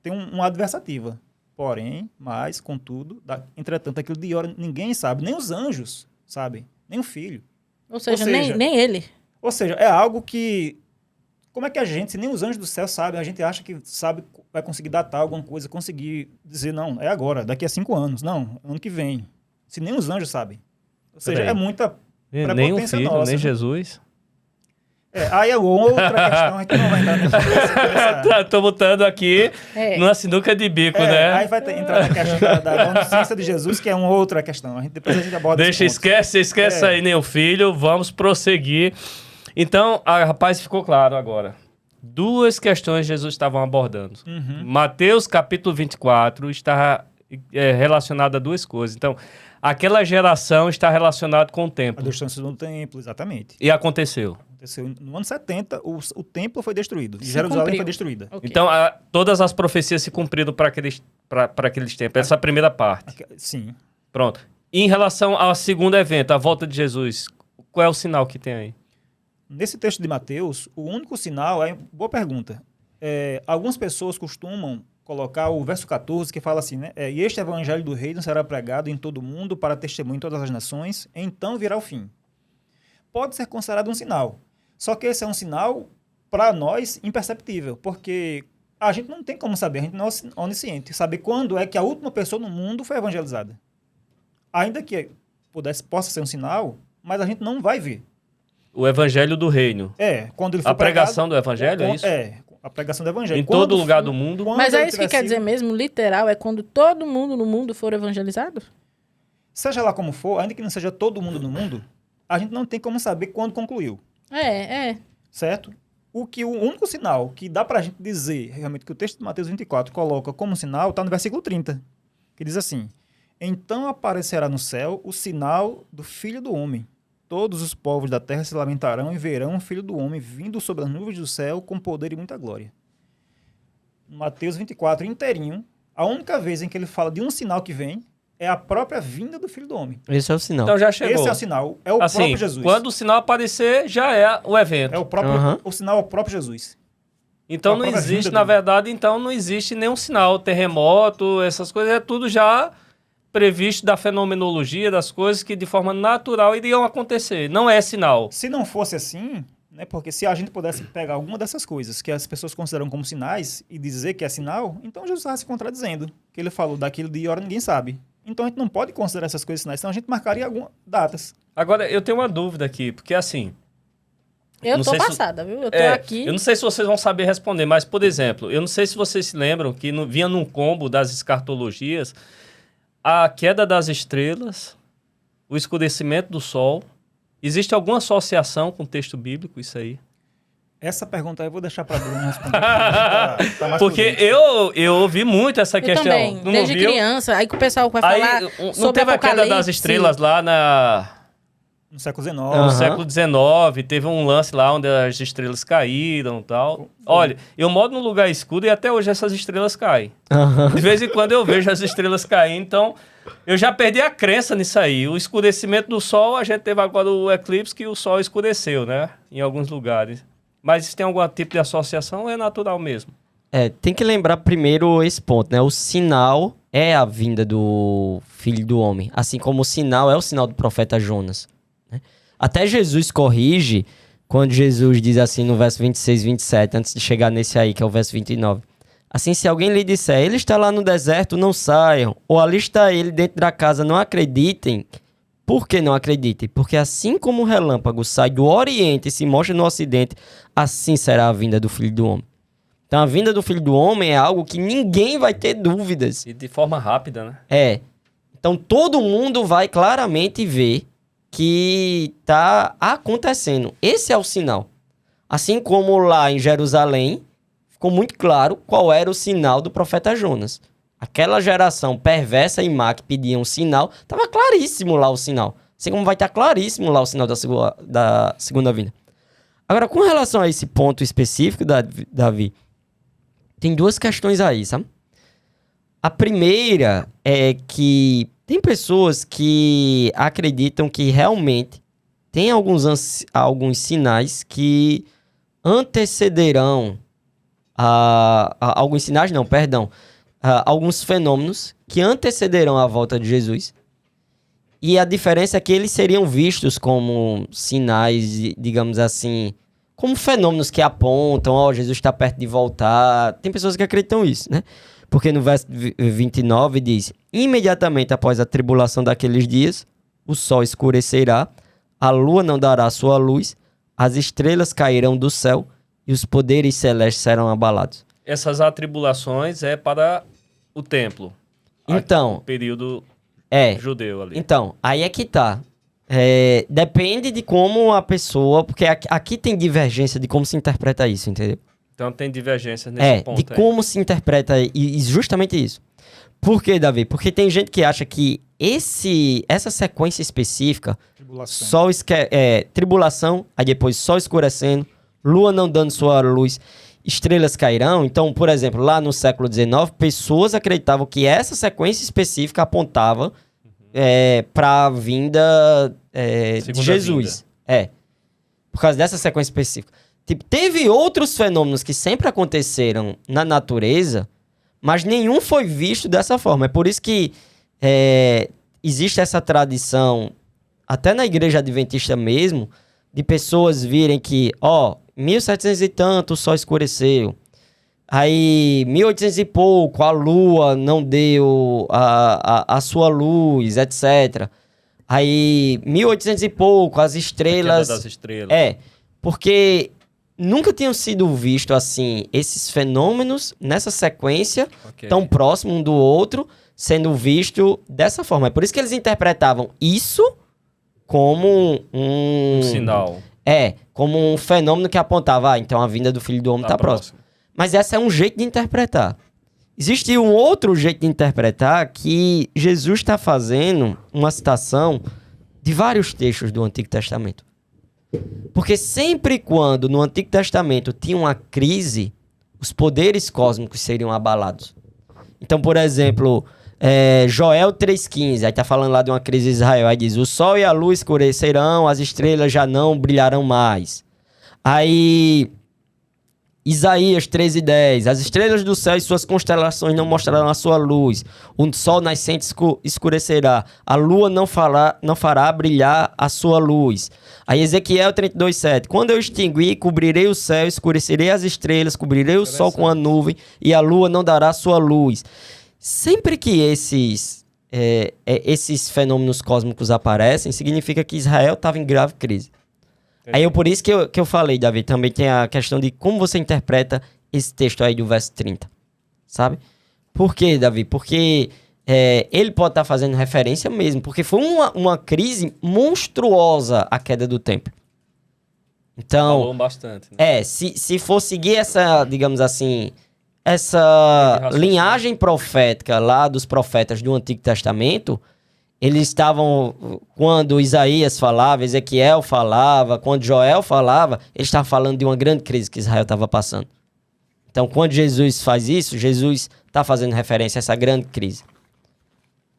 tem uma adversativa. Porém, mas, contudo, entretanto, aquilo de hora ninguém sabe, nem os anjos sabem, nem o Filho. Ou seja, seja, nem ele. Ou seja, é algo que... Como é que a gente, se nem os anjos do céu sabem, a gente acha que sabe, vai conseguir datar alguma coisa, conseguir dizer, não, é agora, daqui a 5 anos. Não, ano que vem. Se nem os anjos sabem. Ou seja, Peraí. é muita Nem o prepotência Filho, nossa. nem Jesus. Aí é outra questão, a gente não vai entrar nessa... Tô botando aqui numa sinuca de bico, né? Aí vai entrar na questão da onisciência de Jesus, que é uma outra questão. Depois a gente aborda Deixa, esse ponto. esquece aí, nem o Filho. Vamos prosseguir. Então, rapaz, ficou claro agora. Duas questões Jesus estava abordando. Mateus capítulo 24 está relacionado a duas coisas. Então, aquela geração está relacionada com o A templo. destruição do templo, exatamente. E aconteceu. Aconteceu no ano 70, o templo foi destruído. E Se Jerusalém cumpriu. foi destruída. Ok. Então, todas as profecias se cumpriram para aqueles tempos. Essa é a primeira parte. Sim. Pronto. E em relação ao segundo evento, a volta de Jesus, qual é o sinal que tem aí? Nesse texto de Mateus, o único sinal é... Boa pergunta. Algumas pessoas costumam colocar o verso 14, que fala assim, né? E este evangelho do reino será pregado em todo o mundo para testemunho em todas as nações, então virá o fim. Pode ser considerado um sinal. Só que esse é um sinal, para nós, imperceptível, porque a gente não tem como saber, a gente não é onisciente, saber quando é que a última pessoa no mundo foi evangelizada. Ainda que possa ser um sinal, mas a gente não vai ver. O evangelho do reino. Quando ele for A pregação pregado, do evangelho, é isso? A pregação do evangelho. Em todo lugar do mundo. Mas é isso que quer dizer mesmo, literal, é quando todo mundo no mundo for evangelizado? Seja lá como for, ainda que não seja todo mundo no mundo, a gente não tem como saber quando concluiu. Certo? O único sinal que dá pra gente dizer, realmente, que o texto de Mateus 24 coloca como sinal, está no versículo 30, que diz assim, então aparecerá no céu o sinal do Filho do Homem. Todos os povos da terra se lamentarão e verão o Filho do Homem vindo sobre as nuvens do céu com poder e muita glória. Mateus 24 inteirinho, a única vez em que ele fala de um sinal que vem é a própria vinda do Filho do Homem. Esse é o sinal. Então já chegou. Esse é o sinal, é o assim, próprio Jesus. Quando o sinal aparecer, já é o evento. É o próprio, o sinal é o próprio Jesus. Então a não própria existe, vinda na dele. verdade, então não existe nenhum sinal, terremoto, essas coisas, é tudo já previsto da fenomenologia, das coisas que de forma natural iriam acontecer. Não é sinal. Se não fosse assim, né, porque se a gente pudesse pegar alguma dessas coisas que as pessoas consideram como sinais e dizer que é sinal, então Jesus estava se contradizendo. Que ele falou daquilo de hora ninguém sabe. Então a gente não pode considerar essas coisas sinais, senão a gente marcaria algumas datas. Agora, eu tenho uma dúvida aqui, porque assim... Eu Não tô sei se- passada, viu? Eu tô aqui. Eu não sei se vocês vão saber responder, mas, por exemplo, eu não sei se vocês se lembram que vinha num combo das escartologias a queda das estrelas, o escurecimento do sol. Existe alguma associação com o texto bíblico, isso aí? Essa pergunta aí eu vou deixar para Bruno responder. Tá mais Porque por dentro. eu ouvi muito essa Eu questão. também, Não desde ouviu? criança. Aí que o pessoal vai Aí, falar não sobre teve a queda das Apocalipse. estrelas lá No século XIX. no Aham. século XIX, teve um lance lá onde as estrelas caíram e tal. Olha, eu moro num lugar escuro e até hoje essas estrelas caem. De vez em quando eu vejo as estrelas caindo, então eu já perdi a crença nisso aí. O escurecimento do sol, a gente teve agora o eclipse que o sol escureceu, né? Em alguns lugares. Mas isso tem algum tipo de associação ou é natural mesmo? Tem que lembrar primeiro esse ponto, né? O sinal é a vinda do Filho do Homem, assim como o sinal é o sinal do profeta Jonas, né? Até Jesus corrige quando Jesus diz assim no verso 26, 27, antes de chegar nesse aí, que é o verso 29. Assim, se alguém lhe disser, ele está lá no deserto, não saiam. Ou ali está ele dentro da casa, não acreditem. Por que não acreditem? Porque assim como o relâmpago sai do Oriente e se mostra no Ocidente, assim será a vinda do Filho do Homem. Então a vinda do Filho do Homem é algo que ninguém vai ter dúvidas. E de forma rápida, né? É. Então todo mundo vai claramente ver que está acontecendo. Esse é o sinal. Assim como lá em Jerusalém, ficou muito claro qual era o sinal do profeta Jonas. Aquela geração perversa e má que pedia um sinal, estava claríssimo lá o sinal. Assim como vai estar claríssimo lá o sinal da segunda vinda. Agora, com relação a esse ponto específico, Davi, tem duas questões aí, sabe? A primeira é que tem pessoas que acreditam que realmente tem alguns sinais que antecederão alguns sinais, não, perdão. Alguns fenômenos que antecederão a volta de Jesus. E a diferença é que eles seriam vistos como sinais, digamos assim, como fenômenos que apontam, ó, Jesus está perto de voltar. Tem pessoas que acreditam isso, né? Porque no verso 29 diz: imediatamente após a tribulação daqueles dias, o sol escurecerá, a lua não dará sua luz, as estrelas cairão do céu e os poderes celestes serão abalados. Essas atribulações é para o templo. Então, O período judeu ali. Então, aí é que tá. Depende de como a pessoa... Porque aqui tem divergência de como se interpreta isso, entendeu? Então tem divergências nesse ponto de como se interpreta e justamente isso. Por quê, Davi? Porque tem gente que acha que essa sequência específica... Tribulação, aí depois sol escurecendo, lua não dando sua luz... estrelas cairão. Então, por exemplo, lá no século XIX, pessoas acreditavam que essa sequência específica apontava para a vinda de Jesus. Vinda. Por causa dessa sequência específica. Tipo, teve outros fenômenos que sempre aconteceram na natureza, mas nenhum foi visto dessa forma. É por isso que existe essa tradição, até na igreja adventista mesmo, de pessoas virem que, 1700 e tanto, o sol escureceu. Aí, 1800 e pouco, a lua não deu a sua luz, etc. Aí, 1800 e pouco, as estrelas... das estrelas. Porque nunca tinham sido vistos, assim, esses fenômenos nessa sequência, tão próximo um do outro, sendo visto dessa forma. É por isso que eles interpretavam isso como um sinal. Como um fenômeno que apontava, então a vinda do Filho do Homem está próximo. Mas esse é um jeito de interpretar. Existe um outro jeito de interpretar que Jesus está fazendo uma citação de vários textos do Antigo Testamento. Porque sempre quando no Antigo Testamento tinha uma crise, os poderes cósmicos seriam abalados. Então, por exemplo... Joel 3,15, aí tá falando lá de uma crise de Israel, aí diz: o sol e a luz escurecerão, as estrelas já não brilharão mais. Aí Isaías 13,10, as estrelas do céu e suas constelações não mostrarão a sua luz, o sol nascente escurecerá, a lua não fará brilhar a sua luz. Aí Ezequiel 32,7, quando eu extinguir, cobrirei o céu, escurecerei as estrelas, cobrirei o sol com a nuvem e a lua não dará sua luz. Sempre que esses fenômenos cósmicos aparecem, significa que Israel estava em grave crise. Aí por isso que eu falei, Davi, também tem a questão de como você interpreta esse texto aí do verso 30, sabe? Por quê, Davi? Porque ele pode estar fazendo referência mesmo, porque foi uma crise monstruosa a queda do templo. Então, falou bastante, né? Se for seguir essa, digamos assim... essa linhagem profética lá dos profetas do Antigo Testamento, eles estavam, quando Isaías falava, Ezequiel falava, quando Joel falava, eles estavam falando de uma grande crise que Israel estava passando. Então, quando Jesus faz isso, Jesus está fazendo referência a essa grande crise.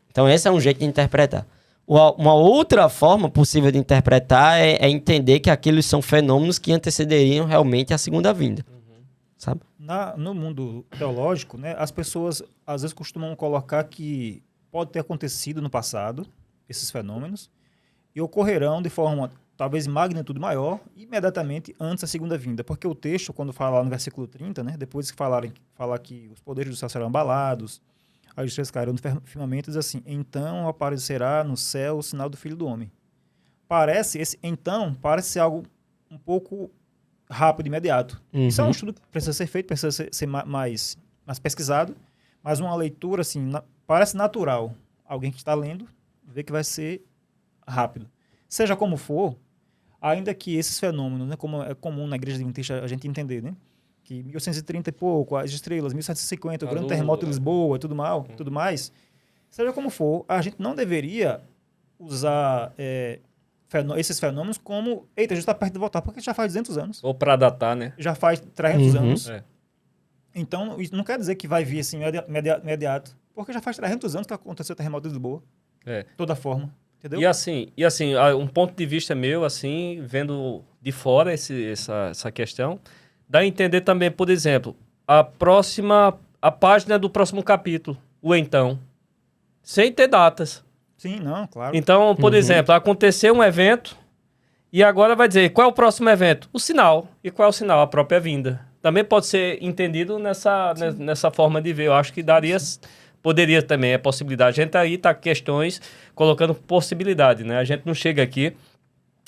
Então, esse é um jeito de interpretar. Uma outra forma possível de interpretar é entender que aqueles são fenômenos que antecederiam realmente a segunda vinda. Sabe? No mundo teológico, né, as pessoas às vezes costumam colocar que pode ter acontecido no passado, esses fenômenos, e ocorrerão de forma talvez em magnitude maior, imediatamente antes da segunda vinda. Porque o texto, quando fala lá no versículo 30, né, depois que falar que os poderes do céu serão abalados, as estrelas cairão no firmamento, diz assim, então aparecerá no céu o sinal do Filho do Homem. Parece ser algo um pouco rápido, imediato. Isso é um estudo que precisa ser feito, precisa ser mais pesquisado, mas uma leitura, assim, parece natural. Alguém que está lendo, vê que vai ser rápido. Seja como for, ainda que esses fenômenos, né, como é comum na Igreja Adventista a gente entender, né, que 1830 e pouco, as estrelas, 1750, o grande terremoto de Lisboa e tudo mais, seja como for, a gente não deveria usar esses fenômenos como, eita, a gente está perto de voltar, porque já faz 200 anos. Ou para datar, né? Já faz 300 anos. É. Então, isso não quer dizer que vai vir assim imediato, porque já faz 300 anos que aconteceu o terremoto de Lisboa. É. Toda forma, entendeu? E assim, um ponto de vista meu, assim, vendo de fora essa questão, dá a entender também, por exemplo, a página do próximo capítulo, o então, sem ter datas. Sim, não, claro. Então, por exemplo, aconteceu um evento e agora vai dizer qual é o próximo evento? O sinal. E qual é o sinal? A própria vinda. Também pode ser entendido nessa forma de ver. Eu acho que poderia também, é possibilidade. A gente aí tá questões colocando possibilidade, né? A gente não chega aqui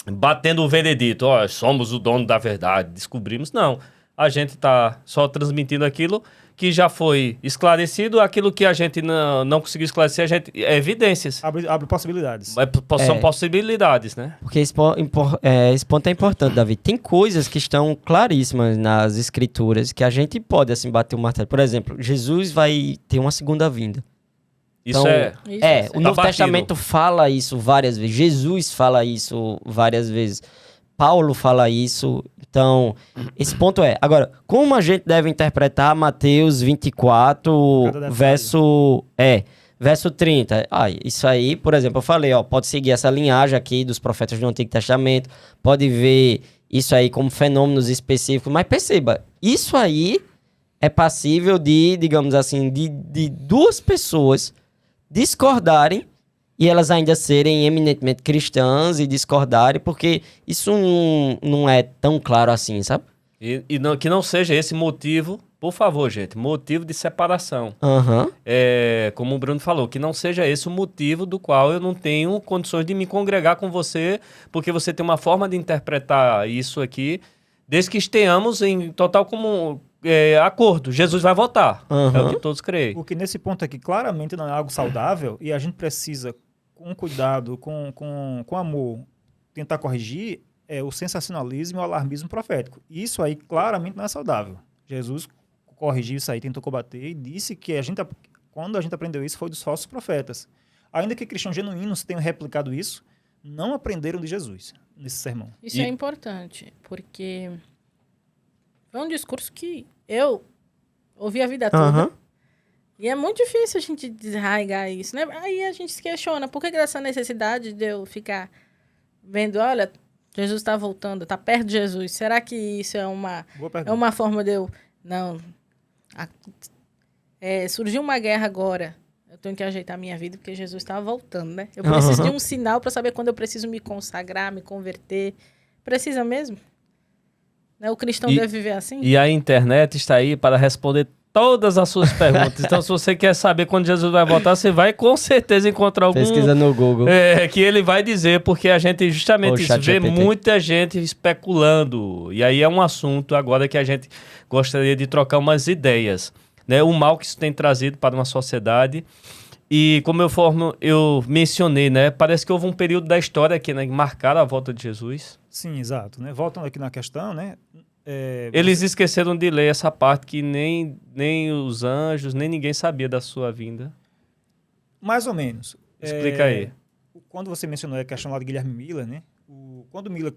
batendo o veredito, somos o dono da verdade, descobrimos. Não, a gente tá só transmitindo aquilo que já foi esclarecido, aquilo que a gente não conseguiu esclarecer, é evidências. Abre possibilidades. São possibilidades, né? Porque esse ponto é importante, Davi. Tem coisas que estão claríssimas nas escrituras que a gente pode, assim, bater o martelo. Por exemplo, Jesus vai ter uma segunda vinda. Isso Então, é... o Novo Testamento fala isso várias vezes. Jesus fala isso várias vezes. Paulo fala isso. Então, esse ponto é... Agora, como a gente deve interpretar Mateus 24, verso 30? Isso aí, por exemplo, eu falei, pode seguir essa linhagem aqui dos profetas do Antigo Testamento, pode ver isso aí como fenômenos específicos, mas perceba, isso aí é passível de, digamos assim, de duas pessoas discordarem e elas ainda serem eminentemente cristãs e discordarem, porque isso não é tão claro assim, sabe? Que não seja esse motivo, por favor, gente, motivo de separação. Como o Bruno falou, que não seja esse o motivo do qual eu não tenho condições de me congregar com você, porque você tem uma forma de interpretar isso aqui, desde que estejamos em total acordo. Jesus vai voltar. É o que todos creem. Porque nesse ponto aqui, claramente não é algo saudável e a gente precisa, com cuidado, com amor, tentar corrigir o sensacionalismo e o alarmismo profético. Isso aí claramente não é saudável. Jesus corrigiu isso aí, tentou combater e disse que quando a gente aprendeu isso foi dos falsos profetas. Ainda que cristãos genuínos tenham replicado isso, não aprenderam de Jesus nesse sermão. Isso é importante, porque foi um discurso que eu ouvi a vida toda. E é muito difícil a gente desarraigar isso, né? Aí a gente se questiona, por que essa necessidade de eu ficar vendo, olha, Jesus está voltando, está perto de Jesus. Será que isso é uma forma de eu... Não. Surgiu uma guerra agora. Eu tenho que ajeitar a minha vida porque Jesus está voltando, né? Eu preciso de um sinal para saber quando eu preciso me consagrar, me converter. Precisa mesmo? Né? O cristão deve viver assim? E a internet está aí para responder todas as suas perguntas. Então, se você quer saber quando Jesus vai voltar, você vai com certeza encontrar algum... Pesquisa no Google. Que ele vai dizer, porque a gente justamente vê muita gente especulando. E aí é um assunto agora que a gente gostaria de trocar umas ideias. Né? O mal que isso tem trazido para uma sociedade. E como eu mencionei, né? Parece que houve um período da história que, né, marcaram a volta de Jesus. Sim, exato. Né? Voltando aqui na questão, né? Eles esqueceram de ler essa parte que nem os anjos, nem ninguém sabia da sua vinda. Mais ou menos. Explica aí. Quando você mencionou a questão lá de Guilherme Miller, né? Quando Miller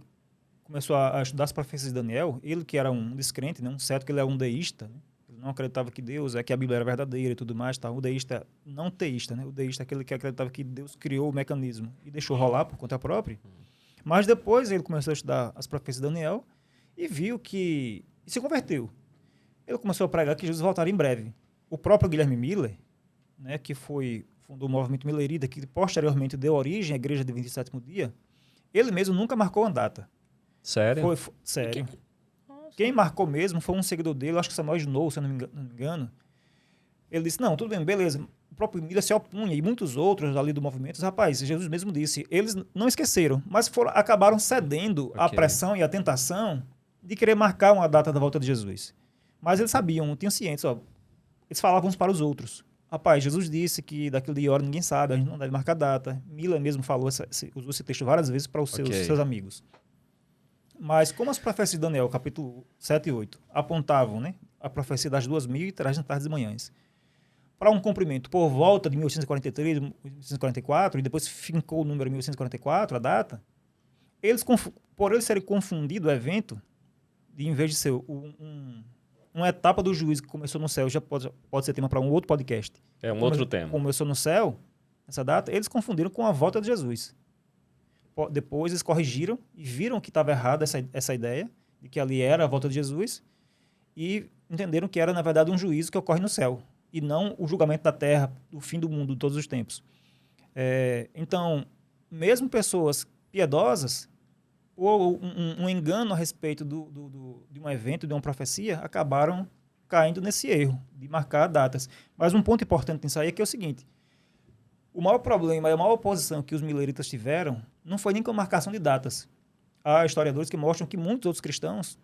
começou a estudar as profecias de Daniel, ele que era um descrente, né? Um certo que ele era um deísta, né? Ele não acreditava que que a Bíblia era verdadeira e tudo mais, tá? O deísta não teísta, né? O deísta é aquele que acreditava que Deus criou o mecanismo e deixou rolar por conta própria. Mas depois ele começou a estudar as profecias de Daniel e viu que... E se converteu. Ele começou a pregar que Jesus voltaria em breve. O próprio Guilherme Miller, né, que fundou o movimento Millerita, que posteriormente deu origem à Igreja Adventista do Sétimo Dia, Ele mesmo nunca marcou uma data. Sério? Sério. Quem marcou mesmo foi um seguidor dele, acho que Samuel Snow, se eu não me engano. Ele disse, não, tudo bem, beleza. O próprio Miller se opunha e muitos outros ali do movimento. Rapaz, Jesus mesmo disse, eles não esqueceram, mas acabaram cedendo à pressão e à tentação de querer marcar uma data da volta de Jesus. Mas eles sabiam, tinham ciência, ó, eles falavam uns para os outros. Rapaz, Jesus disse que daquilo de hora ninguém sabe, a gente não deve marcar data. Miller mesmo falou, usou esse texto várias vezes para os seus amigos. Mas como as profecias de Daniel, capítulo 7 e 8, apontavam, né, a profecia das 2.000 e traz nas tardes e manhãs, para um cumprimento por volta de 1843, 1844, e depois fincou o número 1844, a data, por eles serem confundido o evento, de, em vez de ser uma etapa do juízo que começou no céu, já pode ser tema para um outro podcast. É um outro tema. Começou no céu, essa data, eles confundiram com a volta de Jesus. Depois eles corrigiram e viram que estava errada essa ideia, de que ali era a volta de Jesus, e entenderam que era, na verdade, um juízo que ocorre no céu, e não o julgamento da terra, o fim do mundo, de todos os tempos. Então, mesmo pessoas piedosas, ou um engano a respeito de um evento, de uma profecia, acabaram caindo nesse erro de marcar datas. Mas um ponto importante nisso aí é que é o seguinte, o maior problema e a maior oposição que os mileritas tiveram não foi nem com a marcação de datas. Há historiadores que mostram que muitos outros cristãos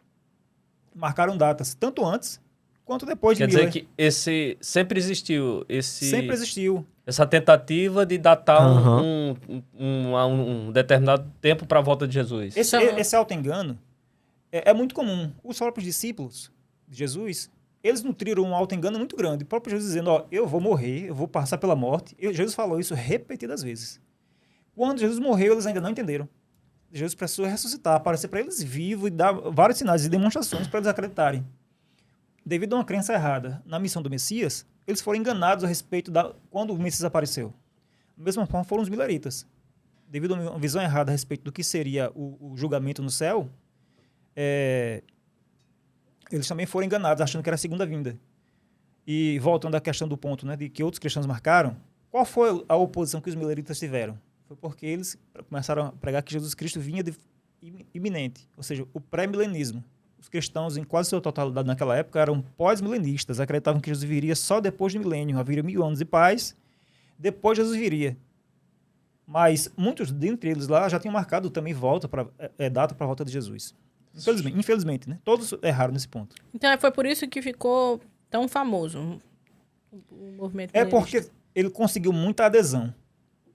marcaram datas, tanto antes quanto depois de Miller. Quer dizer que sempre existiu Sempre existiu. Essa tentativa de datar um determinado tempo para a volta de Jesus. Esse auto-engano é muito comum. Os próprios discípulos de Jesus, eles nutriram um auto-engano muito grande. O próprio Jesus dizendo, ó, eu vou morrer, eu vou passar pela morte. Jesus falou isso repetidas vezes. Quando Jesus morreu, eles ainda não entenderam. Jesus precisou ressuscitar, aparecer para eles vivo e dar vários sinais e demonstrações para eles acreditarem. Devido a uma crença errada na missão do Messias, eles foram enganados a respeito quando o Messias apareceu. Da mesma forma foram os mileritas. Devido a uma visão errada a respeito do que seria o julgamento no céu, eles também foram enganados, achando que era a segunda vinda. E voltando à questão do ponto, né, de que outros cristãos marcaram, qual foi a oposição que os mileritas tiveram? Foi porque eles começaram a pregar que Jesus Cristo vinha iminente, ou seja, o pré-milenismo. Os cristãos, em quase sua totalidade naquela época, eram pós-milenistas, acreditavam que Jesus viria só depois do milênio, haveria 1000 anos de paz, depois Jesus viria. Mas muitos dentre eles lá já tinham marcado também data para a volta de Jesus. Infelizmente, né? Todos erraram nesse ponto. Então foi por isso que ficou tão famoso o movimento milerista. Porque ele conseguiu muita adesão.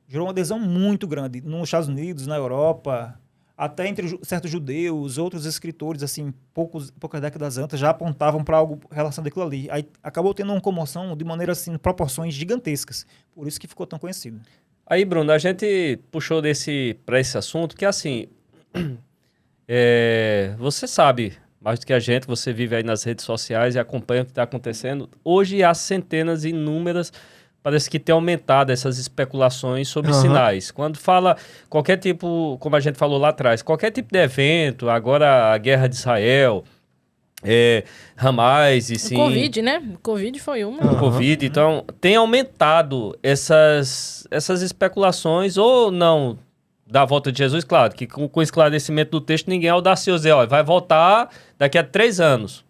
Gerou uma adesão muito grande nos Estados Unidos, na Europa, até entre certos judeus, outros escritores, assim, poucas décadas antes, já apontavam para algo relacionado àquilo ali. Aí acabou tendo uma comoção de maneira, assim, proporções gigantescas. Por isso que ficou tão conhecido. Aí, Bruno, a gente puxou para esse assunto que, assim, você sabe, mais do que a gente, você vive aí nas redes sociais e acompanha o que está acontecendo. Hoje há centenas e inúmeras, parece que tem aumentado essas especulações sobre sinais. Quando fala qualquer tipo, como a gente falou lá atrás, qualquer tipo de evento, agora a guerra de Israel, Hamas e sim... O Covid, né? O Covid foi uma. O Covid, então, tem aumentado essas especulações, ou não, da volta de Jesus, claro, que com o esclarecimento do texto, ninguém é audacioso, vai voltar daqui a 3 anos.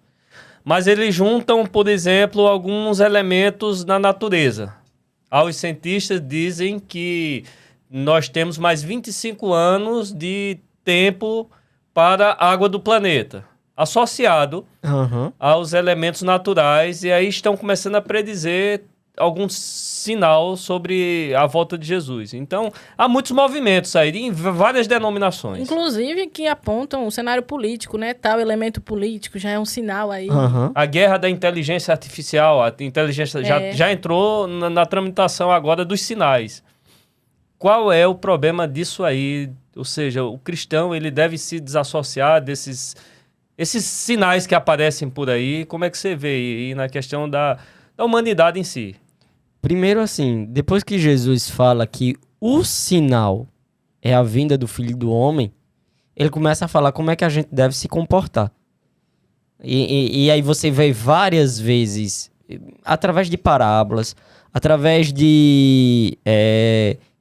Mas eles juntam, por exemplo, alguns elementos na natureza. Os cientistas dizem que nós temos mais 25 anos de tempo para a água do planeta, associado aos elementos naturais, e aí estão começando a predizer algum sinal sobre a volta de Jesus. Então, há muitos movimentos aí, em várias denominações. Inclusive que apontam o cenário político, né? Tal elemento político já é um sinal aí. A guerra da inteligência artificial, a inteligência já entrou na tramitação agora dos sinais. Qual é o problema disso aí? Ou seja, o cristão ele deve se desassociar esses sinais que aparecem por aí. Como é que você vê aí na questão da humanidade em si? Primeiro, assim, depois que Jesus fala que o sinal é a vinda do Filho do Homem, ele começa a falar como é que a gente deve se comportar. E aí você vê várias vezes, através de parábolas, através de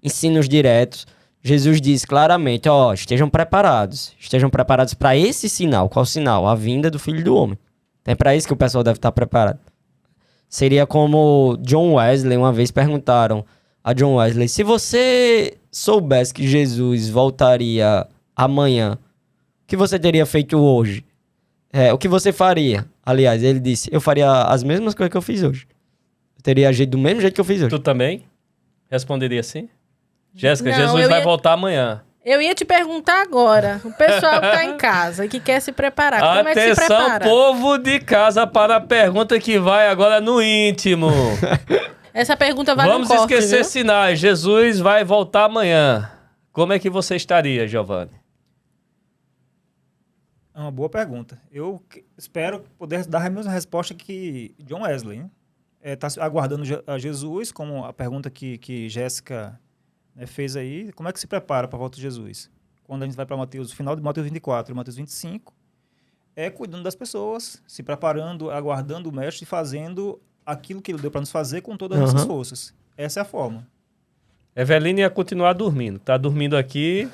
ensinos diretos, Jesus diz claramente, estejam preparados para esse sinal. Qual sinal? A vinda do Filho do Homem. Então é para isso que o pessoal deve estar preparado. Seria como John Wesley, uma vez perguntaram a John Wesley, se você soubesse que Jesus voltaria amanhã, o que você teria feito hoje? O que você faria? Aliás, ele disse, eu faria as mesmas coisas que eu fiz hoje. Eu teria agido do mesmo jeito que eu fiz hoje. Tu também responderia assim? Jéssica, Não, Jesus eu vai ia- voltar amanhã. Eu ia te perguntar agora, o pessoal que tá em casa e que quer se preparar, como é que se Atenção, prepara? povo de casa, para a pergunta que vai agora no íntimo. Essa pergunta vai Vamos no corte, esquecer viu? sinais. Jesus vai voltar amanhã. Como é que você estaria, Giovanni? É uma boa pergunta. Espero poder dar a mesma resposta que John Wesley. Está aguardando a Jesus, como a pergunta que Jéssica, né, fez aí. Como é que se prepara para a volta de Jesus? Quando a gente vai para Mateus, o final de Mateus 24 e Mateus 25, cuidando das pessoas, se preparando, aguardando o Mestre e fazendo aquilo que ele deu para nos fazer com todas as nossas forças. Essa é a forma. Eveline ia continuar dormindo. Tá dormindo aqui.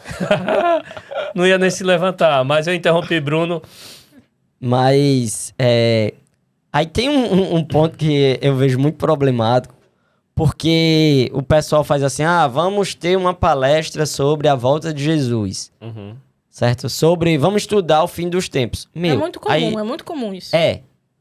Não ia nem se levantar. Mas eu interrompi Bruno. Mas aí tem um ponto que eu vejo muito problemático, porque o pessoal faz assim, vamos ter uma palestra sobre a volta de Jesus, Uhum. certo? Vamos estudar o fim dos tempos. É muito comum isso.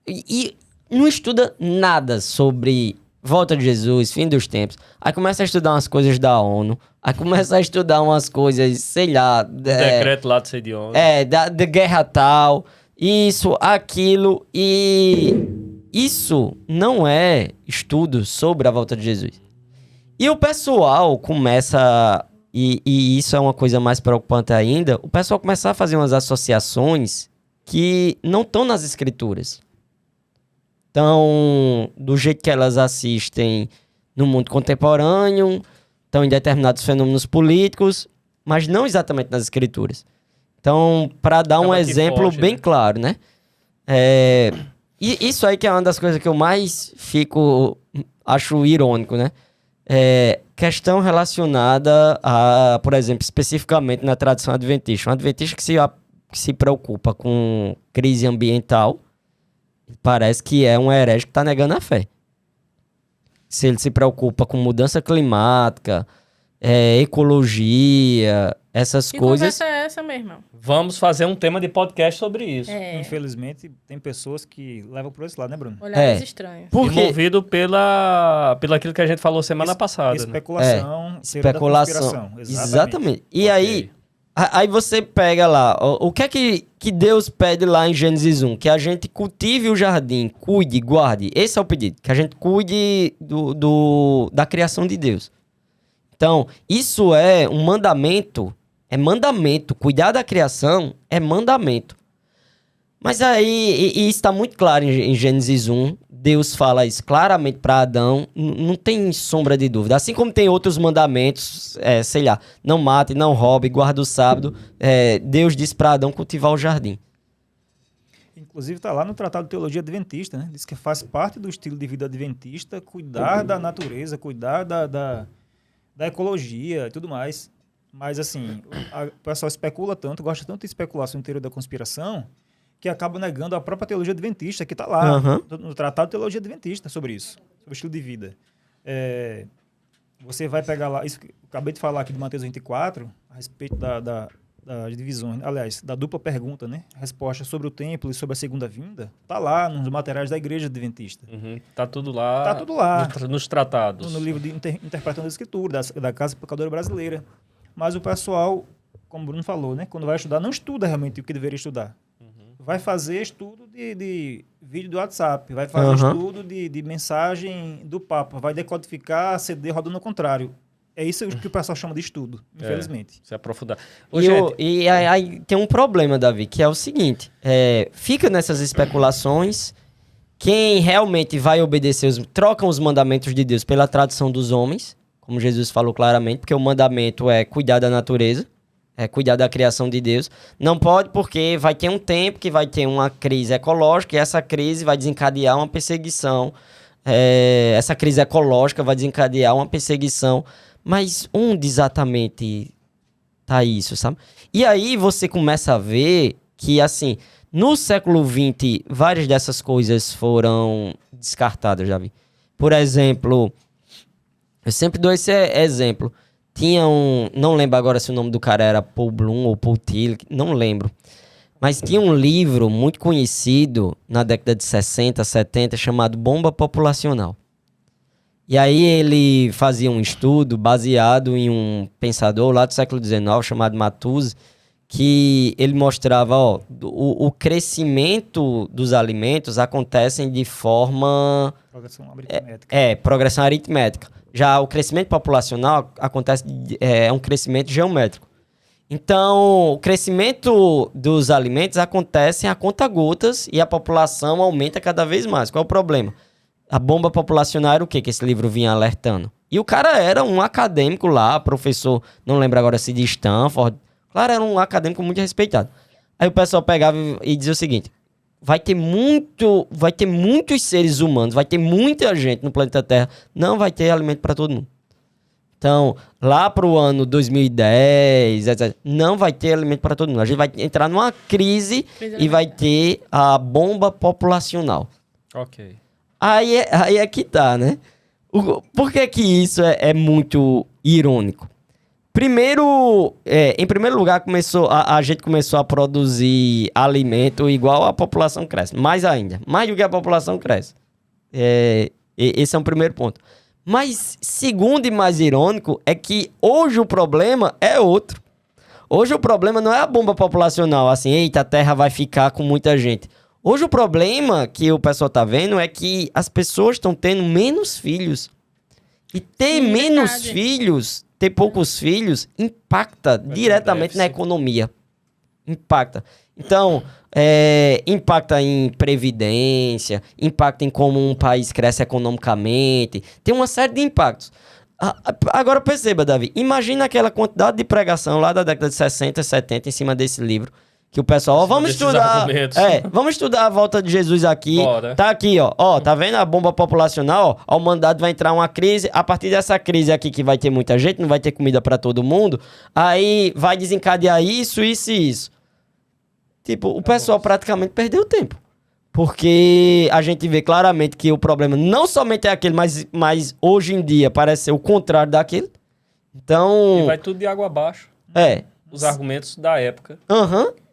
E não estuda nada sobre volta de Jesus, fim dos tempos. Aí começa a estudar umas coisas da ONU, aí começa a estudar umas coisas, sei lá... Decreto lá de sei de onde. Da guerra tal, isso, aquilo, e isso não é estudo sobre a volta de Jesus. E o pessoal começa, e isso é uma coisa mais preocupante ainda, o pessoal começa a fazer umas associações que não estão nas escrituras. Então, do jeito que elas assistem no mundo contemporâneo, estão em determinados fenômenos políticos, mas não exatamente nas escrituras. Então, para dar um Acaba que exemplo foge, bem né? claro, né? E isso aí que é uma das coisas que eu mais acho irônico, né? Questão relacionada a, por exemplo, especificamente na tradição adventista. Um adventista que se preocupa com crise ambiental, parece que é um herege que está negando a fé. Se ele se preocupa com mudança climática, ecologia, essas Que coisas... conversa é essa, meu irmão? Vamos fazer um tema de podcast sobre isso. Infelizmente, tem pessoas que levam por esse lado, né, Bruno? Olhares estranhos. Porque Movido pelo aquilo que a gente falou semana passada. Né? Especulação. especulação. Exatamente. E Ok. aí você pega lá, o que é que Deus pede lá em Gênesis 1? Que a gente cultive o jardim, cuide, guarde. Esse é o pedido. Que a gente cuide da criação de Deus. Então, isso é um mandamento. É mandamento. Cuidar da criação é mandamento. Mas aí, e isso está muito claro em Gênesis 1. Deus fala isso claramente para Adão. Não tem sombra de dúvida. Assim como tem outros mandamentos, sei lá, não mate, não roube, guarda o sábado. Deus diz para Adão cultivar o jardim. Inclusive está lá no Tratado de Teologia Adventista, né? Diz que faz parte do estilo de vida adventista cuidar da natureza, cuidar da ecologia e tudo mais. Mas, assim, o pessoal especula tanto, gosta tanto de especular sobre o teoria da conspiração, que acaba negando a própria teologia adventista, que está lá, no Tratado de Teologia Adventista, sobre isso, sobre o estilo de vida. Você vai pegar lá, isso que eu acabei de falar aqui de Mateus 24, a respeito das divisões, aliás, da dupla pergunta, né? Resposta sobre o templo e sobre a segunda vinda, está lá nos materiais da Igreja Adventista. Uhum. Tá tudo lá. Tá tudo lá. Nos tratados. No livro de Interpretando a Escritura, da Casa Pecadora Brasileira. Mas o pessoal, como o Bruno falou, né? Quando vai estudar, não estuda realmente o que deveria estudar. Vai fazer estudo de vídeo do WhatsApp, vai fazer estudo de mensagem do Papa, vai decodificar CD rodando ao contrário. É isso que o pessoal chama de estudo, infelizmente. Se aprofundar. E aí tem um problema, Davi, que é o seguinte. Fica nessas especulações. Quem realmente vai obedecer, trocam os mandamentos de Deus pela tradição dos homens, como Jesus falou claramente, porque o mandamento é cuidar da natureza, é cuidar da criação de Deus. Não pode porque vai ter um tempo que vai ter uma crise ecológica e essa crise vai desencadear uma perseguição. Essa crise ecológica vai desencadear uma perseguição. Mas onde exatamente tá isso, sabe? E aí você começa a ver que, assim, no século XX, várias dessas coisas foram descartadas, já vi. Por exemplo, eu sempre dou esse exemplo. Tinha não lembro agora se o nome do cara era Paul Bloom ou Paul Tillich, não lembro. Mas tinha um livro muito conhecido na década de 60, 70, chamado Bomba Populacional. E aí ele fazia um estudo baseado em um pensador lá do século XIX chamado Matouzzi, que ele mostrava, o crescimento dos alimentos acontecem de forma... Progressão aritmética. Progressão aritmética. Já o crescimento populacional acontece, é um crescimento geométrico. Então, o crescimento dos alimentos acontece a conta-gotas e a população aumenta cada vez mais. Qual é o problema? A bomba populacional era o quê que esse livro vinha alertando? E o cara era um acadêmico lá, professor, não lembro agora se de Stanford. Claro, era um acadêmico muito respeitado. Aí o pessoal pegava e dizia o seguinte: vai ter muitos seres humanos, vai ter muita gente no planeta Terra, não vai ter alimento para todo mundo. Então, lá pro ano 2010, etc., não vai ter alimento para todo mundo. A gente vai entrar numa crise e vai ter a bomba populacional. Ok. Aí é que tá, né? Por que que isso é muito irônico? Primeiro, em primeiro lugar, a gente começou a produzir alimento igual a população cresce. Mais ainda. Mais do que a população cresce. Esse é um primeiro ponto. Mas, segundo e mais irônico, é que hoje o problema é outro. Hoje o problema não é a bomba populacional, assim, eita, a Terra vai ficar com muita gente. Hoje o problema que o pessoal tá vendo é que as pessoas estão tendo menos filhos. E ter menos filhos, ter poucos filhos, impacta diretamente na economia. Impacta. Então, impacta em previdência, impacta em como um país cresce economicamente. Tem uma série de impactos. Agora perceba, Davi, imagina aquela quantidade de pregação lá da década de 60, 70 em cima desse livro. Que o pessoal, vamos estudar. Vamos estudar a volta de Jesus aqui. Bora. Tá aqui, ó. Tá vendo a bomba populacional? A humanidade vai entrar uma crise. A partir dessa crise aqui, que vai ter muita gente, não vai ter comida pra todo mundo. Aí vai desencadear isso e isso. Tipo, o pessoal praticamente perdeu tempo. Porque a gente vê claramente que o problema não somente é aquele, mas hoje em dia parece ser o contrário daquele. Então. E vai tudo de água abaixo. Os argumentos da época.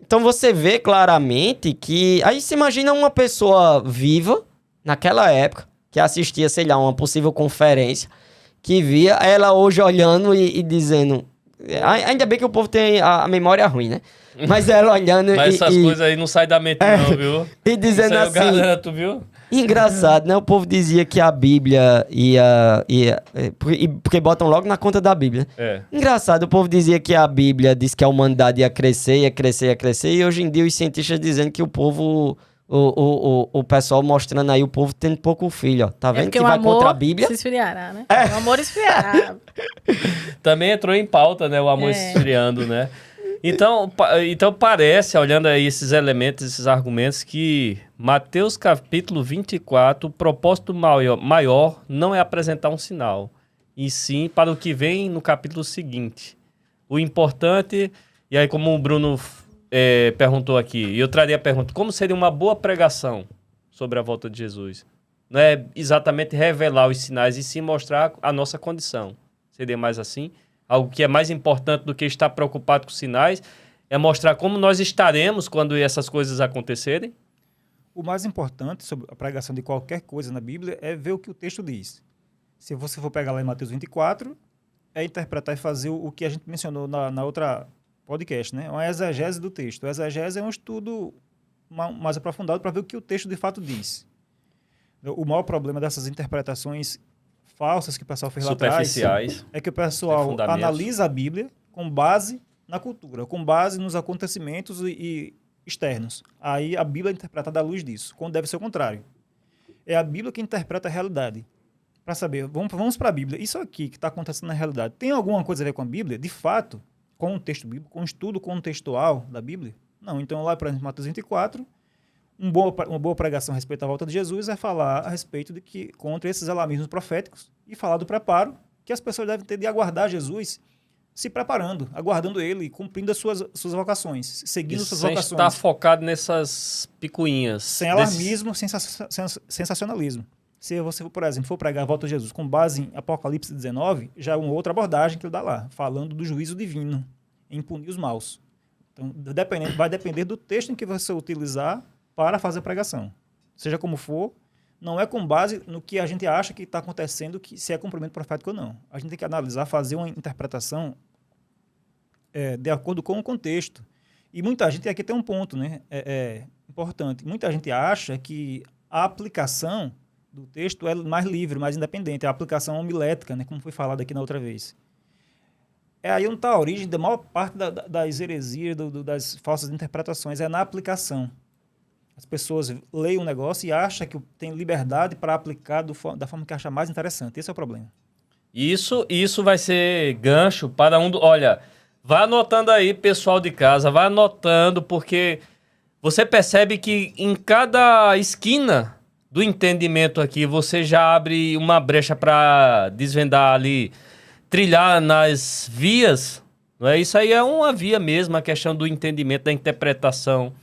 Então você vê claramente que... Aí você imagina uma pessoa viva, naquela época, que assistia, sei lá, uma possível conferência, que via ela hoje olhando e dizendo... Ainda bem que o povo tem a memória ruim, né? Mas ela olhando Mas essas coisas aí não saem da mente não, viu? E dizendo isso aí assim... eu garanto, viu? Engraçado, né? O povo dizia que a Bíblia porque botam logo na conta da Bíblia. Engraçado, o povo dizia que a Bíblia diz que a humanidade ia crescer, e hoje em dia os cientistas dizendo que o povo... O pessoal mostrando aí o povo tendo pouco filho, ó. Tá vendo que vai contra a Bíblia? Se esfriará, né? O amor esfriará. Também entrou em pauta, né? O amor se esfriando, né? Então parece, olhando aí esses elementos, esses argumentos, que Mateus capítulo 24, o propósito maior não é apresentar um sinal, e sim para o que vem no capítulo seguinte. O importante, e aí como o Bruno perguntou aqui, e eu traria a pergunta, como seria uma boa pregação sobre a volta de Jesus? Não é exatamente revelar os sinais, e sim mostrar a nossa condição. Seria mais assim? Algo que é mais importante do que estar preocupado com os sinais é mostrar como nós estaremos quando essas coisas acontecerem? O mais importante sobre a pregação de qualquer coisa na Bíblia é ver o que o texto diz. Se você for pegar lá em Mateus 24, é interpretar e fazer o que a gente mencionou na outra podcast, né? Uma exegese do texto. A exegese é um estudo mais aprofundado para ver o que o texto de fato diz. O maior problema dessas interpretações falsas que o pessoal fez lá atrás é que o pessoal analisa a Bíblia com base na cultura, com base nos acontecimentos e externos. Aí a Bíblia é interpretada à luz disso, quando deve ser o contrário. É a Bíblia que interpreta a realidade. Para saber, vamos para a Bíblia. Isso aqui que está acontecendo na realidade, tem alguma coisa a ver com a Bíblia? De fato, com o texto bíblico, com o estudo contextual da Bíblia? Não. Então lá, por exemplo, Mateus 24... Uma boa pregação a respeito da volta de Jesus é falar a respeito de que contra esses alarmismos proféticos e falar do preparo que as pessoas devem ter de aguardar Jesus se preparando, aguardando ele, cumprindo as suas vocações, seguindo suas Sem vocações. estar focado nessas picuinhas. Sem alarmismo, sem sensacionalismo. Se você, por exemplo, for pregar a volta de Jesus com base em Apocalipse 19, já é uma outra abordagem que ele dá lá, falando do juízo divino, em punir os maus. Então, vai depender do texto em que você utilizar para fazer a pregação. Seja como for, não é com base no que a gente acha que está acontecendo, que se é cumprimento profético ou não. A gente tem que analisar, fazer uma interpretação de acordo com o contexto. E muita gente, aqui tem um ponto, né, importante, muita gente acha que a aplicação do texto é mais livre, mais independente, a aplicação homilética, né, como foi falado aqui na outra vez. Aí onde está a origem da maior parte das heresias, das falsas interpretações, é na aplicação. As pessoas leem um negócio e acham que tem liberdade para aplicar da forma que acha mais interessante. Esse é o problema. Isso vai ser gancho para Olha, vai anotando aí, pessoal de casa, vai anotando, porque você percebe que em cada esquina do entendimento aqui, você já abre uma brecha para desvendar ali, trilhar nas vias, não é? Isso aí é uma via mesmo, a questão do entendimento, da interpretação,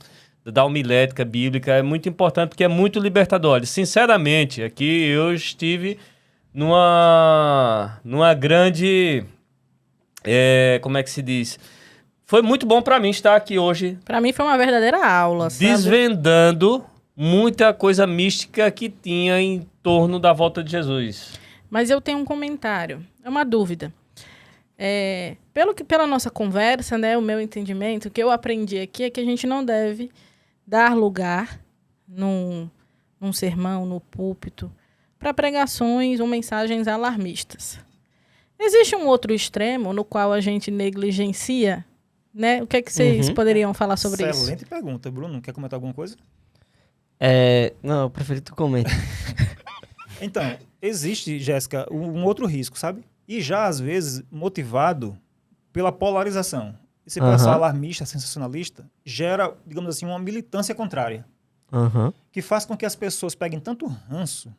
da homilética bíblica, é muito importante, porque é muito libertador. Olha, sinceramente, aqui eu estive numa grande... como é que se diz? Foi muito bom para mim estar aqui hoje. Para mim foi uma verdadeira aula, sabe? Desvendando muita coisa mística que tinha em torno da volta de Jesus. Mas eu tenho um comentário, é uma dúvida. Pela nossa conversa, né, o meu entendimento, o que eu aprendi aqui é que a gente não deve dar lugar num sermão, no púlpito, para pregações ou mensagens alarmistas. Existe um outro extremo no qual a gente negligencia, né? O que é que vocês poderiam falar sobre isso? Excelente pergunta. Bruno, quer comentar alguma coisa? Não, eu prefiro que tu comente. Então, existe, Jéssica, um outro risco, sabe? E já, às vezes, motivado pela polarização. Esse pessoal alarmista, sensacionalista, gera, digamos assim, uma militância contrária. Que faz com que as pessoas peguem tanto ranço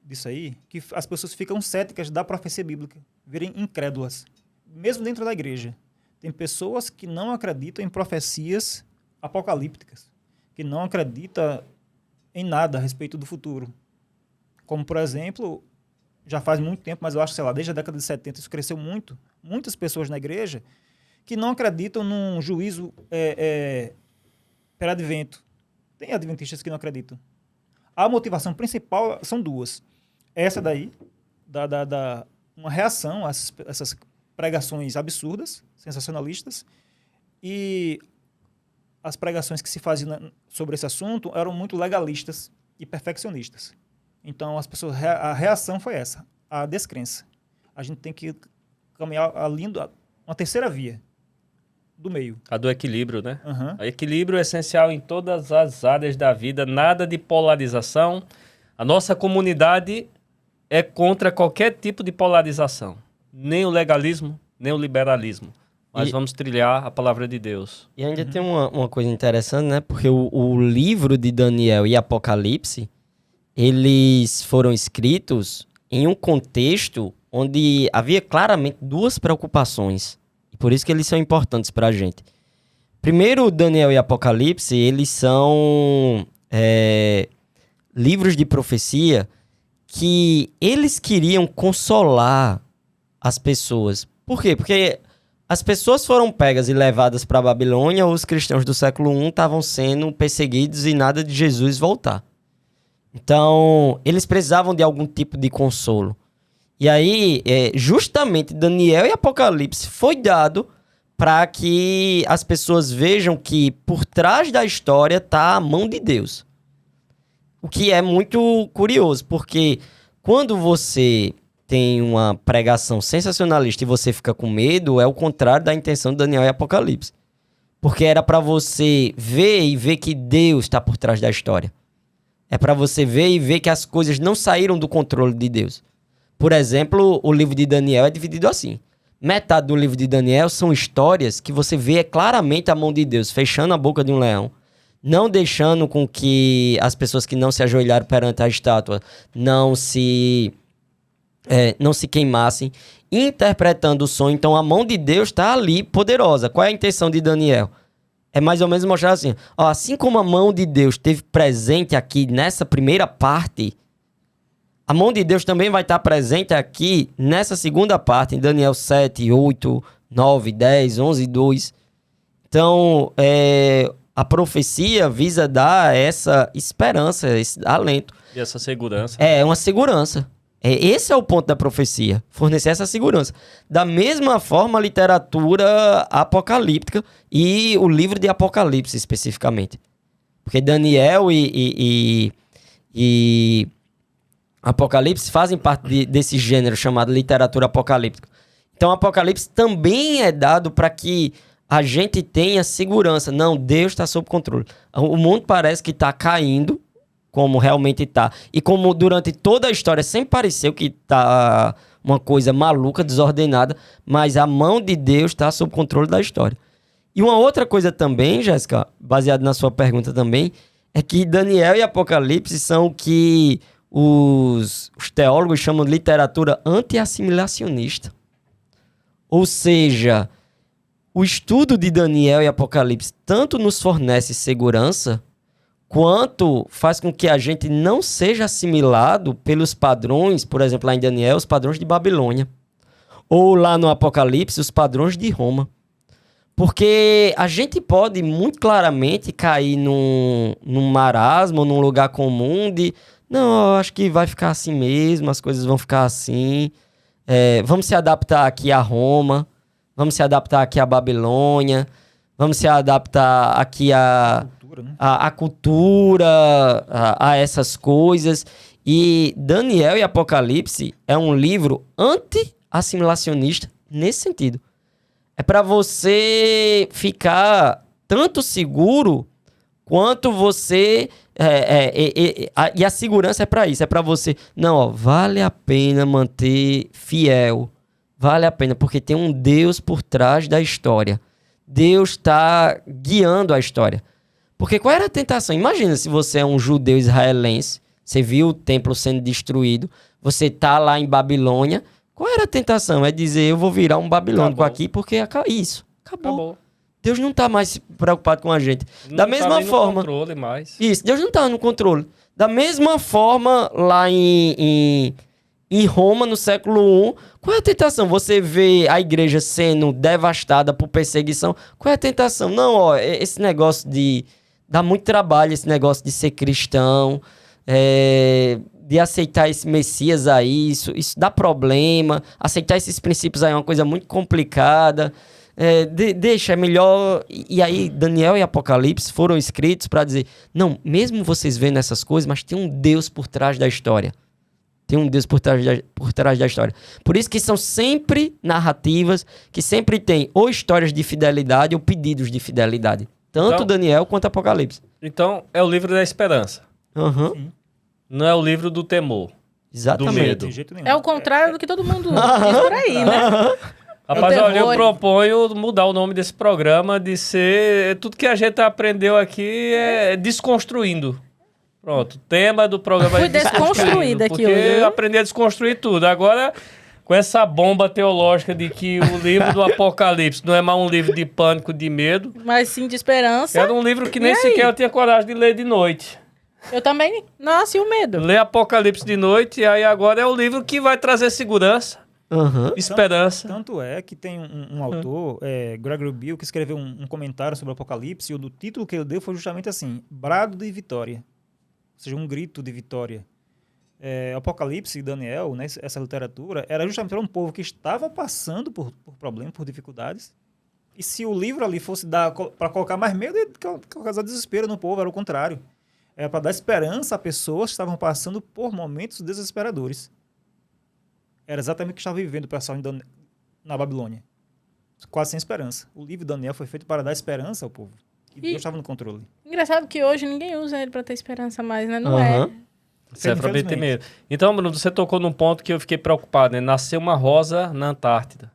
disso aí, que as pessoas ficam céticas da profecia bíblica, virem incrédulas. Mesmo dentro da igreja. Tem pessoas que não acreditam em profecias apocalípticas, que não acreditam em nada a respeito do futuro. Como, por exemplo, já faz muito tempo, mas eu acho, sei lá, desde a década de 70 isso cresceu muito. Muitas pessoas na igreja que não acreditam num juízo peradvento. Tem adventistas que não acreditam. A motivação principal são duas. Essa daí, uma reação a essas pregações absurdas, sensacionalistas, e as pregações que se faziam sobre esse assunto eram muito legalistas e perfeccionistas. Então, a reação foi essa, a descrença. A gente tem que caminhar uma terceira via do meio. A do equilíbrio, né? O equilíbrio é essencial em todas as áreas da vida, nada de polarização. A nossa comunidade é contra qualquer tipo de polarização. Nem o legalismo, nem o liberalismo. Mas vamos trilhar a palavra de Deus. E ainda tem uma coisa interessante, né? Porque o livro de Daniel e Apocalipse, eles foram escritos em um contexto onde havia claramente duas preocupações. E por isso que eles são importantes para a gente. Primeiro, Daniel e Apocalipse, eles são livros de profecia que eles queriam consolar as pessoas. Por quê? Porque as pessoas foram pegas e levadas para a Babilônia, os cristãos do século I estavam sendo perseguidos e nada de Jesus voltar. Então, eles precisavam de algum tipo de consolo. E aí, justamente Daniel e Apocalipse foi dado para que as pessoas vejam que por trás da história está a mão de Deus. O que é muito curioso, porque quando você tem uma pregação sensacionalista e você fica com medo, é o contrário da intenção de Daniel e Apocalipse. Porque era para você ver e ver que Deus está por trás da história. É para você ver e ver que as coisas não saíram do controle de Deus. Por exemplo, o livro de Daniel é dividido assim. Metade do livro de Daniel são histórias que você vê claramente a mão de Deus fechando a boca de um leão, não deixando com que as pessoas que não se ajoelharam perante a estátua não se queimassem. interpretando o sonho. Então a mão de Deus está ali poderosa. Qual é a intenção de Daniel? É mais ou menos mostrar assim, ó, assim como a mão de Deus esteve presente aqui nessa primeira parte, a mão de Deus também vai estar presente aqui nessa segunda parte, em Daniel 7, 8, 9, 10, 11, 2. Então, a profecia visa dar essa esperança, esse alento. E essa segurança. É uma segurança. Esse é o ponto da profecia, fornecer essa segurança. Da mesma forma, a literatura apocalíptica e o livro de Apocalipse, especificamente. Porque Daniel e Apocalipse fazem parte desse gênero chamado literatura apocalíptica. Então, Apocalipse também é dado para que a gente tenha segurança. Não, Deus está sob controle. O mundo parece que está caindo, como realmente está. E como durante toda a história sempre pareceu que está uma coisa maluca, desordenada, mas a mão de Deus está sob controle da história. E uma outra coisa também, Jéssica, baseado na sua pergunta também, é que Daniel e Apocalipse são o que os teólogos chamam de literatura anti-assimilacionista. Ou seja, o estudo de Daniel e Apocalipse tanto nos fornece segurança, quanto faz com que a gente não seja assimilado pelos padrões, por exemplo, lá em Daniel, os padrões de Babilônia. Ou lá no Apocalipse, os padrões de Roma. Porque a gente pode muito claramente cair num marasmo, num lugar comum de... Não, eu acho que vai ficar assim mesmo, as coisas vão ficar assim. Vamos se adaptar aqui a Roma, vamos se adaptar aqui a Babilônia, vamos se adaptar aqui a cultura, a essas coisas. E Daniel e Apocalipse é um livro anti-assimilacionista nesse sentido. É para você ficar tanto seguro quanto você... e a segurança é para isso, é para você... Não, ó, vale a pena manter fiel. Vale a pena, porque tem um Deus por trás da história. Deus está guiando a história. Porque qual era a tentação? Imagina se você é um judeu israelense, você viu o templo sendo destruído, você tá lá em Babilônia, qual era a tentação? É dizer, eu vou virar um babilônico aqui, porque isso, acabou. Deus não tá mais preocupado com a gente. Da mesma forma... No controle mais. Isso, Deus não tá no controle. Da mesma forma, lá em Roma, no século I, qual é a tentação? Você vê a igreja sendo devastada por perseguição. Qual é a tentação? Não, ó, esse negócio de... Dá muito trabalho esse negócio de ser cristão, de aceitar esse Messias aí, isso dá problema. Aceitar esses princípios aí é uma coisa muito complicada. Deixa, é melhor... E aí, Daniel e Apocalipse foram escritos para dizer, não, mesmo vocês vendo essas coisas, mas tem um Deus por trás da história. Tem um Deus por trás da história. Por isso que são sempre narrativas que sempre tem ou histórias de fidelidade ou pedidos de fidelidade. Tanto então, Daniel quanto Apocalipse. Então, é o livro da esperança. Uhum. Não é o livro do temor. Exatamente. Do medo. De jeito nenhum. É o contrário do que todo mundo diz por aí, né? Rapaz, olha, eu proponho mudar o nome desse programa de ser... Tudo que a gente aprendeu aqui é desconstruindo. Pronto, o tema do programa Fui desconstruída aqui hoje. hoje. Eu aprendi a desconstruir tudo. Agora, com essa bomba teológica de que o livro do Apocalipse não é mais um livro de pânico, de medo. Mas sim de esperança. Era um livro que nem sequer eu tinha coragem de ler de noite. Eu também. Nossa, e o medo? Ler Apocalipse de noite, e aí agora é o livro que vai trazer segurança, esperança. Tanto é que tem um autor, Gregory Bill, que escreveu um comentário sobre o Apocalipse, e o título que ele deu foi justamente assim, Brado de Vitória. Ou seja, um grito de vitória. Apocalipse e Daniel, né, essa literatura, era justamente para um povo que estava passando por problemas, por dificuldades. E se o livro ali fosse para colocar mais medo, ia causar desespero no povo, era o contrário. Era para dar esperança a pessoas que estavam passando por momentos desesperadores. Era exatamente o que estava vivendo o pessoal na Babilônia. Quase sem esperança. O livro de Daniel foi feito para dar esperança ao povo. E Deus estava no controle. Engraçado que hoje ninguém usa ele para ter esperança mais, né? Não é. Isso é pra ter medo. Então, Bruno, você tocou num ponto que eu fiquei preocupado, né? Nasceu uma rosa na Antártida.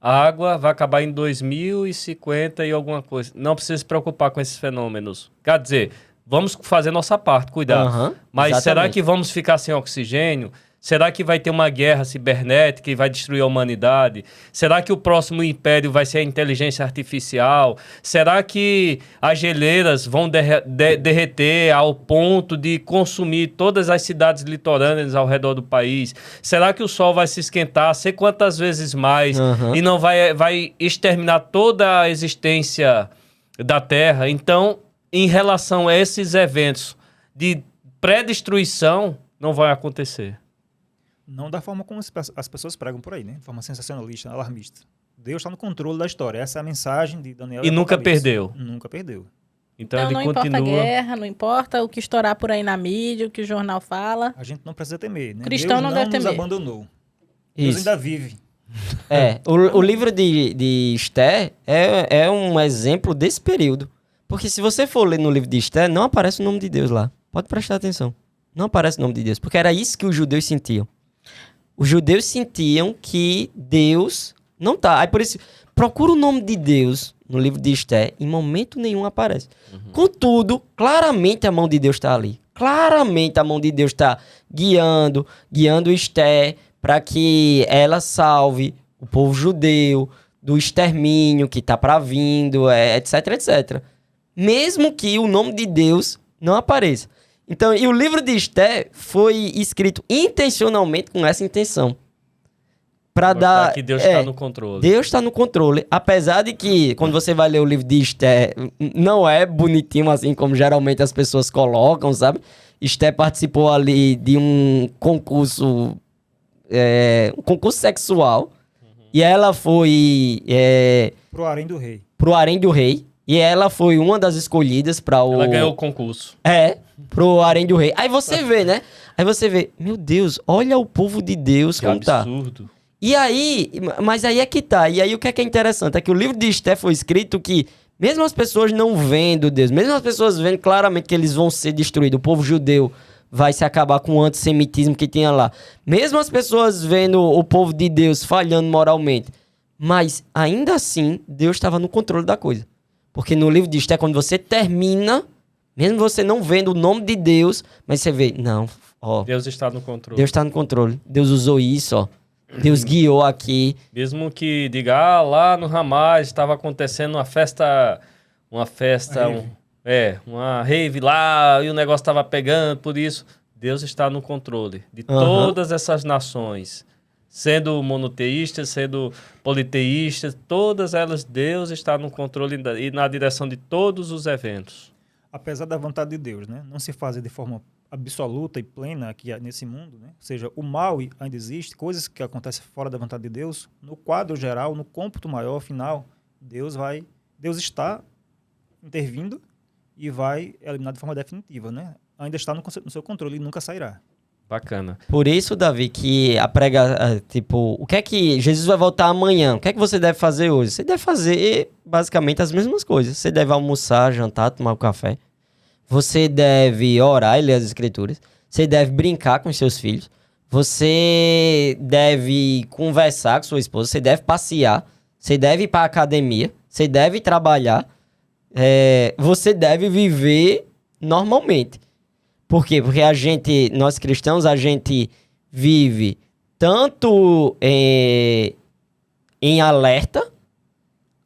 A água vai acabar em 2050 e alguma coisa. Não precisa se preocupar com esses fenômenos. Quer dizer, vamos fazer nossa parte, cuidar. Mas exatamente. será que vamos ficar sem oxigênio? Será que vai ter uma guerra cibernética que vai destruir a humanidade? Será que o próximo império vai ser a inteligência artificial? Será que as geleiras vão derreter ao ponto de consumir todas as cidades litorâneas ao redor do país? Será que o sol vai se esquentar, sei quantas vezes mais, e não vai exterminar toda a existência da Terra? Então, em relação a esses eventos de pré-destruição, não vai acontecer. Não da forma como as pessoas pregam por aí, né? De forma sensacionalista, alarmista. Deus está no controle da história. Essa é a mensagem de Daniel. E nunca Apocalipse. perdeu. Nunca perdeu. Então Então ele não importa a continua. guerra, não importa o que estourar por aí na mídia, o que o jornal fala. A gente não precisa temer, né? Cristão Deus não deve nos temer. abandonou. Deus Isso. ainda vive. O livro de Esther é um exemplo desse período. Porque se você for ler no livro de Esther, não aparece o nome de Deus lá. Pode prestar atenção. Não aparece o nome de Deus. Porque era isso que os judeus sentiam. Os judeus sentiam que Deus não tá. Aí por isso, procura o nome de Deus no livro de Esther, em momento nenhum aparece. Contudo, claramente a mão de Deus está ali. Claramente a mão de Deus está guiando Esther para que ela salve o povo judeu do extermínio que está para vindo, etc, etc. Mesmo que o nome de Deus não apareça. Então, e o livro de Esther foi escrito intencionalmente com essa intenção. Para Mostrar dar que Deus está no controle. Deus está no controle. Apesar de que, quando você vai ler o livro de Esther, não é bonitinho assim como geralmente as pessoas colocam, sabe? Esther participou ali de um concurso sexual. E ela foi Pro harém do rei. pro harém do rei. E ela foi uma das escolhidas para o... Ela ganhou o concurso. Pro harém do rei. Aí você vê, né? Aí você vê, meu Deus, olha o povo de Deus Que como tá. absurdo. E aí, mas aí é que tá. E aí o que é interessante? É que o livro de Esther foi escrito que, mesmo as pessoas não vendo Deus, mesmo as pessoas vendo claramente que eles vão ser destruídos, o povo judeu vai se acabar com o antissemitismo que tinha lá. Mesmo as pessoas vendo o povo de Deus falhando moralmente. Mas, ainda assim, Deus estava no controle da coisa. Porque no livro de Esther, quando você termina, mesmo você não vendo o nome de Deus, mas você vê, não, ó, Deus está no controle. Deus está no controle. Deus usou isso, ó. Deus guiou aqui. Mesmo que diga, lá no Hamas estava acontecendo uma festa, uma rave lá, e o negócio estava pegando, por isso, Deus está no controle de todas essas nações. Sendo monoteístas, sendo politeístas, todas elas, Deus está no controle e na direção de todos os eventos. Apesar da vontade de Deus, né? Não se fazer de forma absoluta e plena aqui nesse mundo, né? Ou seja, o mal ainda existe, coisas que acontecem fora da vontade de Deus. No quadro geral, no cômputo maior, final, Deus está intervindo e vai eliminar de forma definitiva, né? Ainda está no seu controle e nunca sairá. Bacana. Por isso, Davi, que a prega, tipo, o que é que Jesus vai voltar amanhã? O que é que você deve fazer hoje? Você deve fazer basicamente as mesmas coisas. Você deve almoçar, jantar, tomar um café. Você deve orar e ler as escrituras. Você deve brincar com os seus filhos. Você deve conversar com sua esposa. Você deve passear. Você deve ir para a academia. Você deve trabalhar. Você deve viver normalmente. Por quê? Porque nós cristãos, a gente vive tanto em alerta,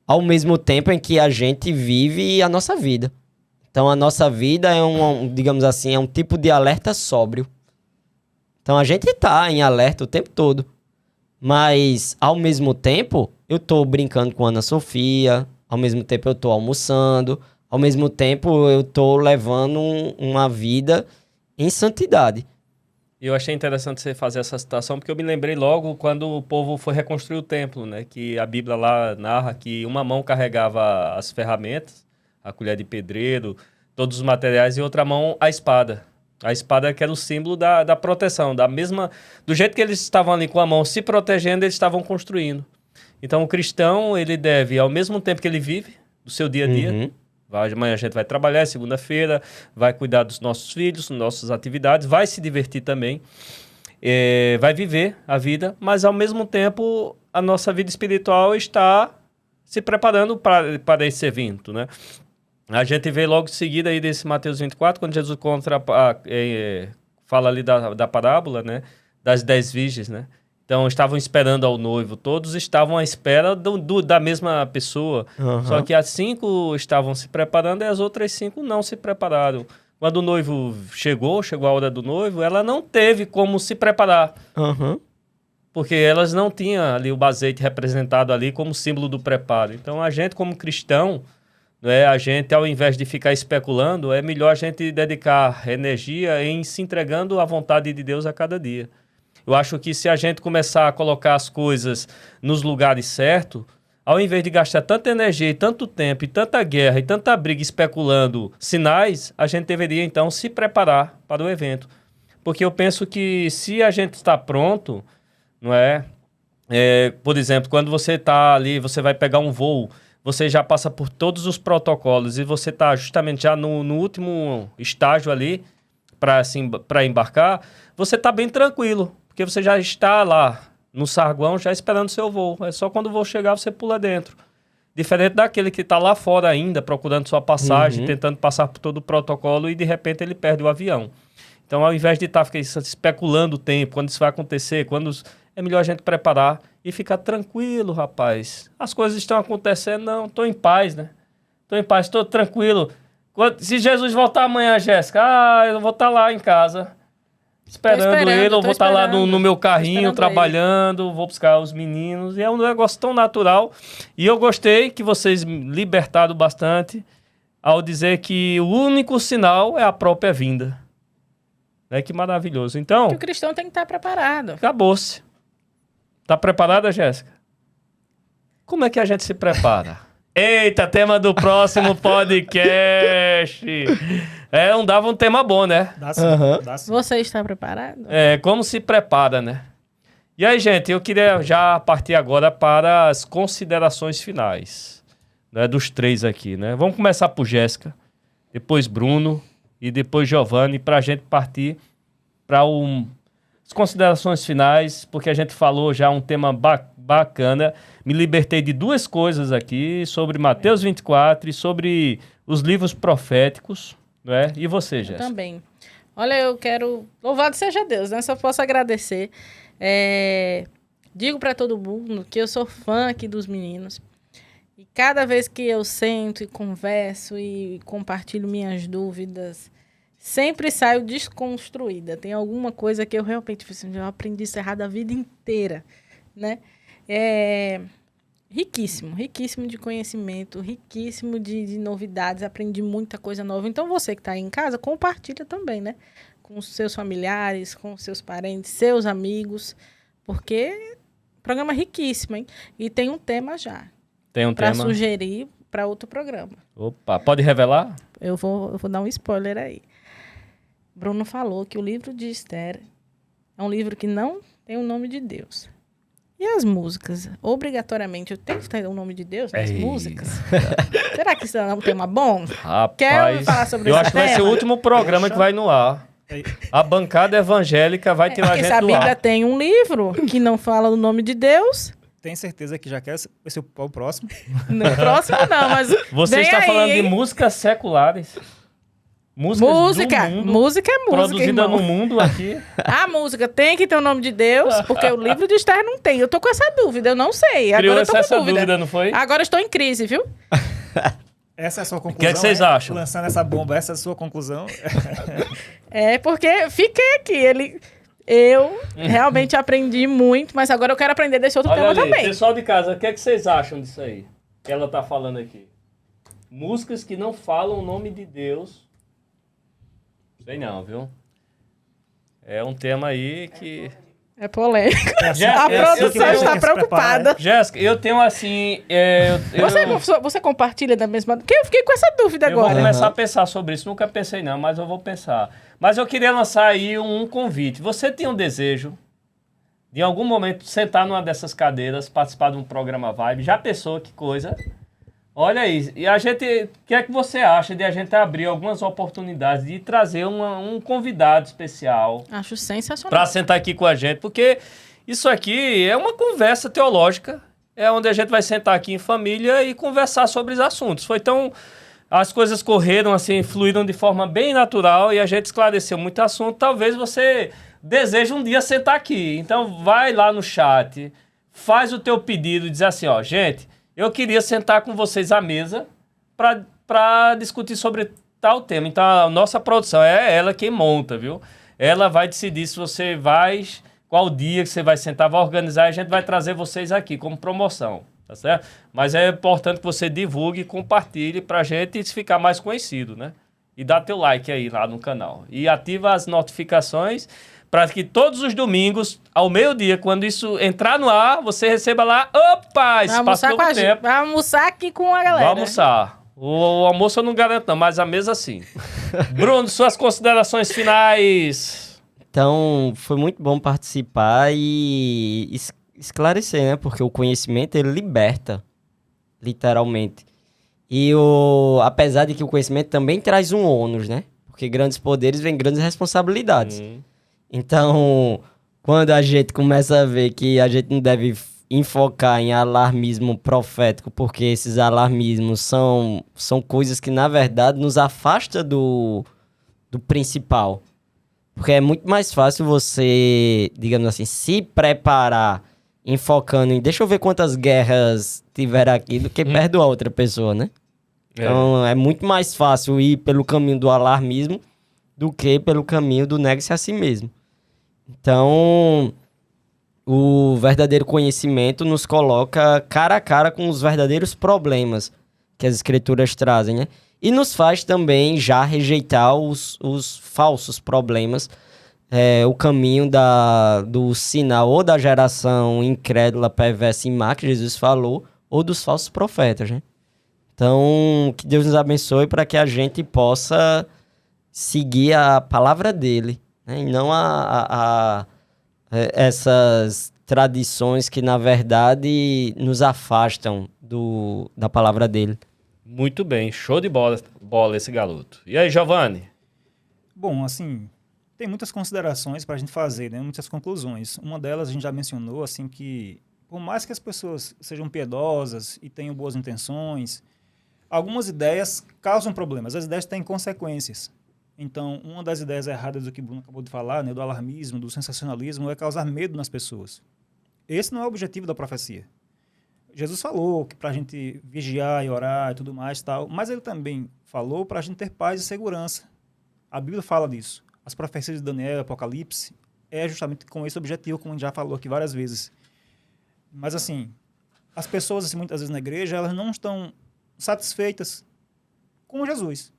ao mesmo tempo em que a gente vive a nossa vida. Então, a nossa vida é digamos assim, é um tipo de alerta sóbrio. Então, a gente tá em alerta o tempo todo. Mas, ao mesmo tempo, eu tô brincando com a Ana Sofia, ao mesmo tempo eu tô almoçando, ao mesmo tempo eu tô levando uma vida em santidade. E eu achei interessante você fazer essa citação, porque eu me lembrei logo quando o povo foi reconstruir o templo, né? Que a Bíblia lá narra que uma mão carregava as ferramentas, a colher de pedreiro, todos os materiais, e outra mão a espada. A espada que era o símbolo da proteção, do jeito que eles estavam ali com a mão se protegendo, eles estavam construindo. Então o cristão, ele deve, ao mesmo tempo que ele vive, do seu dia a dia, amanhã a gente vai trabalhar, segunda-feira, vai cuidar dos nossos filhos, nossas atividades, vai se divertir também, vai viver a vida, mas ao mesmo tempo a nossa vida espiritual está se preparando para esse evento, né? A gente vê logo em seguida aí desse Mateus 24, quando Jesus fala ali da parábola, né? das 10 virgens, né? Então, estavam esperando ao noivo. Todos estavam à espera da mesma pessoa. Aham. Só que as 5 estavam se preparando e as outras 5 não se prepararam. Quando o noivo chegou a hora do noivo, ela não teve como se preparar. Aham. Porque elas não tinham ali o azeite representado ali como símbolo do preparo. Então, a gente como cristão, né, a gente, ao invés de ficar especulando, é melhor a gente dedicar energia em se entregando à vontade de Deus a cada dia. Eu acho que se a gente começar a colocar as coisas nos lugares certos, ao invés de gastar tanta energia e tanto tempo e tanta guerra e tanta briga especulando sinais, a gente deveria então se preparar para o evento. Porque eu penso que se a gente está pronto, não é? Por exemplo, quando você está ali, você vai pegar um voo, você já passa por todos os protocolos e você está justamente já no último estágio ali para embarcar, você está bem tranquilo, porque você já está lá no saguão já esperando seu voo. É só quando o voo chegar você pula dentro. Diferente daquele que está lá fora ainda, procurando sua passagem, tentando passar por todo o protocolo e de repente ele perde o avião. Então, ao invés de estar especulando o tempo, quando isso vai acontecer, é melhor a gente preparar e ficar tranquilo, rapaz. As coisas estão acontecendo, não, estou em paz, né? Estou em paz, estou tranquilo. Se Jesus voltar amanhã, Jéssica, eu vou estar lá em casa, esperando ele, eu vou estar lá no meu carrinho, trabalhando, vou buscar os meninos. E é um negócio tão natural. E eu gostei que vocês me libertaram bastante ao dizer que o único sinal é a própria vinda. Né? Que maravilhoso. Então, Que o cristão tem que estar preparado. acabou-se. Tá preparada, Jéssica? Como é que a gente se prepara? Eita, tema do próximo podcast. Não dava um tema bom, né? Dá sim, dá sim. Você está preparado? Como se prepara, né? E aí, gente, eu queria já partir agora para as considerações finais, né, dos 3 aqui, né? Vamos começar por Jéssica, depois Bruno e depois Giovanni, para a gente partir para as considerações finais, porque a gente falou já um tema bacana. Me libertei de 2 coisas aqui, sobre Mateus 24 e sobre os livros proféticos, né? E você, Jéssica? Também. Olha, eu quero... Louvado seja Deus, né? Só posso agradecer. Digo para todo mundo que eu sou fã aqui dos meninos. E cada vez que eu sento e converso e compartilho minhas dúvidas, sempre saio desconstruída. Tem alguma coisa que eu realmente eu aprendi isso errado a vida inteira, né? Riquíssimo, riquíssimo de conhecimento, riquíssimo de novidades, aprendi muita coisa nova. Então, você que está aí em casa, compartilha também, né? Com os seus familiares, com os seus parentes, seus amigos, porque o programa é riquíssimo, hein? E tem um tema já. Tem um tema? Para sugerir para outro programa. Opa, pode revelar? Eu vou dar um spoiler aí. Bruno falou que o livro de Esther é um livro que não tem o nome de Deus. E as músicas? Obrigatoriamente, eu tenho que ter o nome de Deus nas músicas? Será que isso é um tema bom? Rapaz, Quer falar sobre eu esse acho que vai ser o tema? último programa que vai no ar. A bancada evangélica vai tirar a Porque gente se a do Bíblia ar. tem um livro que não fala o nome de Deus, Tem certeza que já quer esse o próximo? no próximo não, mas Você vem está aí, falando de hein? músicas seculares. Músicas Música, do mundo, música é música, produzida irmão. no mundo aqui. A música tem que ter o nome de Deus, porque o livro de Esther não tem. Eu tô com essa dúvida, eu não sei. Criou Agora eu tô com essa dúvida. dúvida, não foi? Agora eu estou em crise, viu? Essa é a sua conclusão? O que é que vocês acham? Lançando essa bomba, essa é a sua conclusão? Porque fiquei aqui. Eu realmente aprendi muito, mas agora eu quero aprender desse outro Olha tema ali, também. pessoal de casa, o que é que vocês acham disso aí? Que ela tá falando aqui. Músicas que não falam o nome de Deus. Sei não, viu? É um tema aí que... É polêmico. Já- A eu produção tenho está que se preparar, preocupada. Jéssica, eu tenho assim... Você compartilha da mesma... Porque eu fiquei com essa dúvida Eu vou agora. começar a pensar sobre isso. Nunca pensei não, mas eu vou pensar. Mas eu queria lançar aí um convite. Você tem um desejo de em algum momento sentar numa dessas cadeiras, participar de um programa Vibe? Já pensou que coisa? Olha aí. E a gente... O que é que você acha de a gente abrir algumas oportunidades de trazer um convidado especial Acho sensacional. para sentar aqui com a gente? Porque isso aqui é uma conversa teológica. É onde a gente vai sentar aqui em família e conversar sobre os assuntos. Foi tão... As coisas correram assim, fluíram de forma bem natural e a gente esclareceu muito assunto. Talvez você deseja um dia sentar aqui. Então vai lá no chat, faz o teu pedido e diz assim, ó, gente, eu queria sentar com vocês à mesa para discutir sobre tal tema. Então a nossa produção é ela quem monta, viu? Ela vai decidir se você vai, qual dia que você vai sentar, vai organizar e a gente vai trazer vocês aqui como promoção, tá certo? Mas é importante que você divulgue e compartilhe pra gente ficar mais conhecido, né? E dá teu like aí lá no canal. E ativa as notificações para que todos os domingos, ao meio-dia, quando isso entrar no ar, você receba lá, opa, Vai almoçar com a gente. Vai almoçar aqui com a galera. Vai almoçar. O almoço eu não garanto não, mas a mesa sim. Bruno, suas considerações finais. Então, foi muito bom participar e esclarecer, né? Porque o conhecimento, ele liberta, literalmente. E apesar de que o conhecimento também traz um ônus, né? Porque grandes poderes vêm grandes responsabilidades. Então, quando a gente começa a ver que a gente não deve enfocar em alarmismo profético, porque esses alarmismos são coisas que, na verdade, nos afastam do principal. Porque é muito mais fácil você, digamos assim, se preparar enfocando em deixa eu ver quantas guerras tiver aqui do que perdoar outra pessoa, né? Então, é muito mais fácil ir pelo caminho do alarmismo do que pelo caminho do negue-se a si mesmo. Então, o verdadeiro conhecimento nos coloca cara a cara com os verdadeiros problemas que as escrituras trazem, né? E nos faz também já rejeitar os falsos problemas, o caminho do sinal ou da geração incrédula, perversa e má, que Jesus falou, ou dos falsos profetas, né? Então, que Deus nos abençoe para que a gente possa seguir a palavra dele, né? E não essas tradições que, na verdade, nos afastam da palavra dele. Muito bem, show de bola esse garoto. E aí, Giovanni? Bom, assim, tem muitas considerações para a gente fazer, né? Muitas conclusões. Uma delas a gente já mencionou, assim, que por mais que as pessoas sejam piedosas e tenham boas intenções, algumas ideias causam problemas. As ideias têm consequências. Então, uma das ideias erradas do que o Bruno acabou de falar, né, do alarmismo, do sensacionalismo, é causar medo nas pessoas. Esse não é o objetivo da profecia. Jesus falou que para a gente vigiar e orar e tudo mais, tal, mas ele também falou para a gente ter paz e segurança. A Bíblia fala disso. As profecias de Daniel, Apocalipse, é justamente com esse objetivo, como a gente já falou aqui várias vezes. Mas, assim, as pessoas, assim, muitas vezes na igreja, elas não estão satisfeitas com Jesus.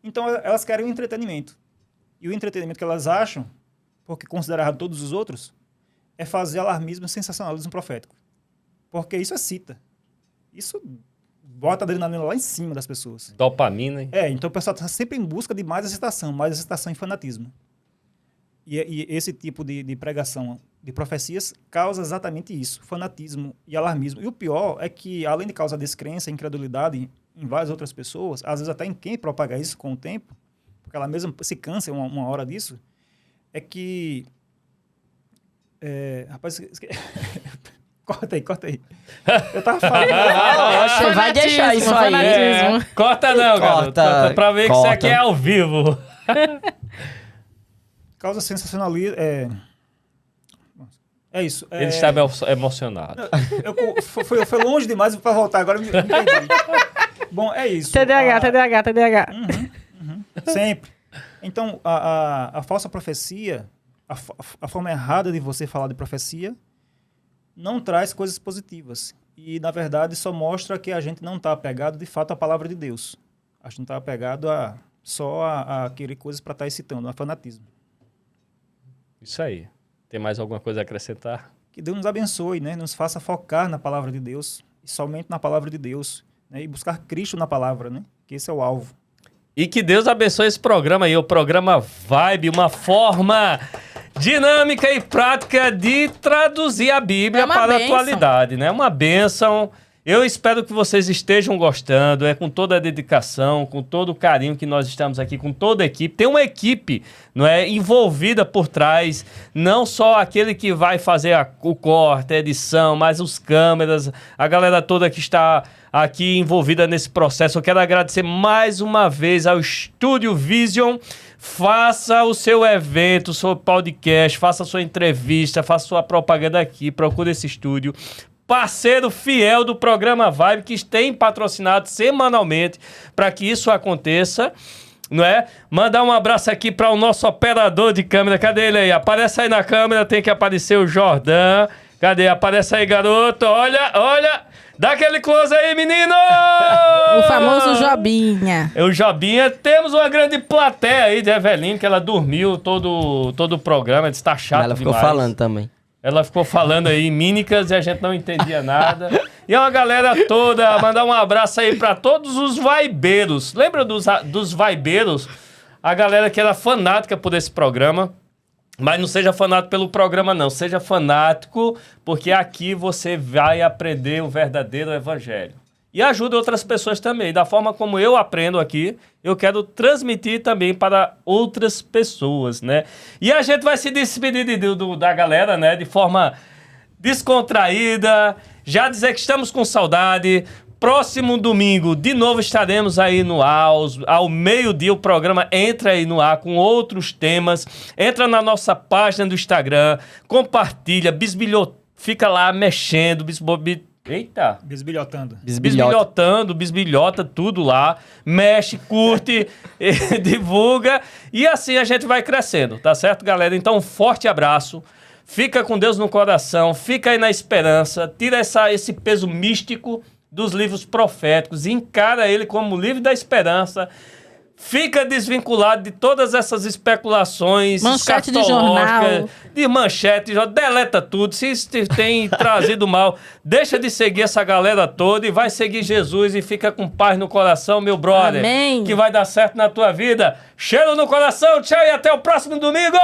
Então, elas querem o entretenimento. E o entretenimento que elas acham, porque consideram errado todos os outros, é fazer alarmismo e sensacionalismo profético. Porque isso excita. Isso bota a adrenalina lá em cima das pessoas. Dopamina, hein? Então o pessoal está sempre em busca de mais excitação e fanatismo. E esse tipo de pregação, de profecias, causa exatamente isso, fanatismo e alarmismo. E o pior é que, além de causar descrença e incredulidade em várias outras pessoas, às vezes até em quem propaga isso com o tempo, porque ela mesma se cansa uma hora disso, é que... rapaz... Corta aí. Eu tava falando... Você vai deixar isso aí. Corta não, garoto. Corta pra ver que isso aqui é ao vivo. Causa sensacionalismo... É isso. Ele está emocionado. Foi longe demais para voltar, agora me entendi. Bom, é isso. TDAH. Sempre. Então, a falsa profecia, a forma errada de você falar de profecia, não traz coisas positivas. E, na verdade, só mostra que a gente não está apegado, de fato, à palavra de Deus. A gente não está apegado só a querer coisas para estar excitando, a fanatismo. Isso aí. Tem mais alguma coisa a acrescentar? Que Deus nos abençoe, né? Nos faça focar na palavra de Deus, e somente na palavra de Deus, né? E buscar Cristo na palavra, né? Que esse é o alvo. E que Deus abençoe esse programa aí, o programa Vibe, uma forma dinâmica e prática de traduzir a Bíblia para a atualidade, né? Uma bênção. Eu espero que vocês estejam gostando, com toda a dedicação, com todo o carinho que nós estamos aqui, com toda a equipe. Tem uma equipe, não é, envolvida por trás, não só aquele que vai fazer o corte, a edição, mas os câmeras, a galera toda que está aqui envolvida nesse processo. Eu quero agradecer mais uma vez ao Estúdio Vision. Faça o seu evento, o seu podcast, faça a sua entrevista, faça a sua propaganda aqui, procure esse estúdio. Parceiro fiel do programa Vibe, que tem patrocinado semanalmente para que isso aconteça, não é? Mandar um abraço aqui para o nosso operador de câmera. Cadê ele aí? Aparece aí na câmera, tem que aparecer o Jordan. Cadê? Aparece aí, garoto. Olha, olha. Dá aquele close aí, menino! O famoso Jobinha. O Jobinha. Temos uma grande plateia aí de Eveline, que ela dormiu todo o programa, está chato Ela ficou demais. falando também. Ela ficou falando aí em mímicas e a gente não entendia nada. E é uma galera toda, mandar um abraço aí pra todos os vaibeiros. Lembra dos vaibeiros? A galera que era fanática por esse programa. Mas não seja fanático pelo programa, não. Seja fanático, porque aqui você vai aprender o verdadeiro evangelho. E ajuda outras pessoas também. Da forma como eu aprendo aqui, eu quero transmitir também para outras pessoas, né? E a gente vai se despedir da galera, né? De forma descontraída. Já dizer que estamos com saudade. Próximo domingo, de novo, estaremos aí no ar. Ao meio-dia, o programa entra aí no ar com outros temas. Entra na nossa página do Instagram, compartilha, fica lá mexendo, Eita! Bisbilhotando. Bisbilhota tudo lá, mexe, curte, divulga, e assim a gente vai crescendo, tá certo, galera? Então, um forte abraço, fica com Deus no coração, fica aí na esperança, tira esse peso místico dos livros proféticos e encara ele como o livro da esperança. Fica desvinculado de todas essas especulações manchete de jornal, de manchete, deleta tudo. Se isso tem trazido mal, deixa de seguir essa galera toda e vai seguir Jesus e fica com paz no coração, meu brother. Amém. Que vai dar certo na tua vida. Cheiro no coração, tchau e até o próximo domingo.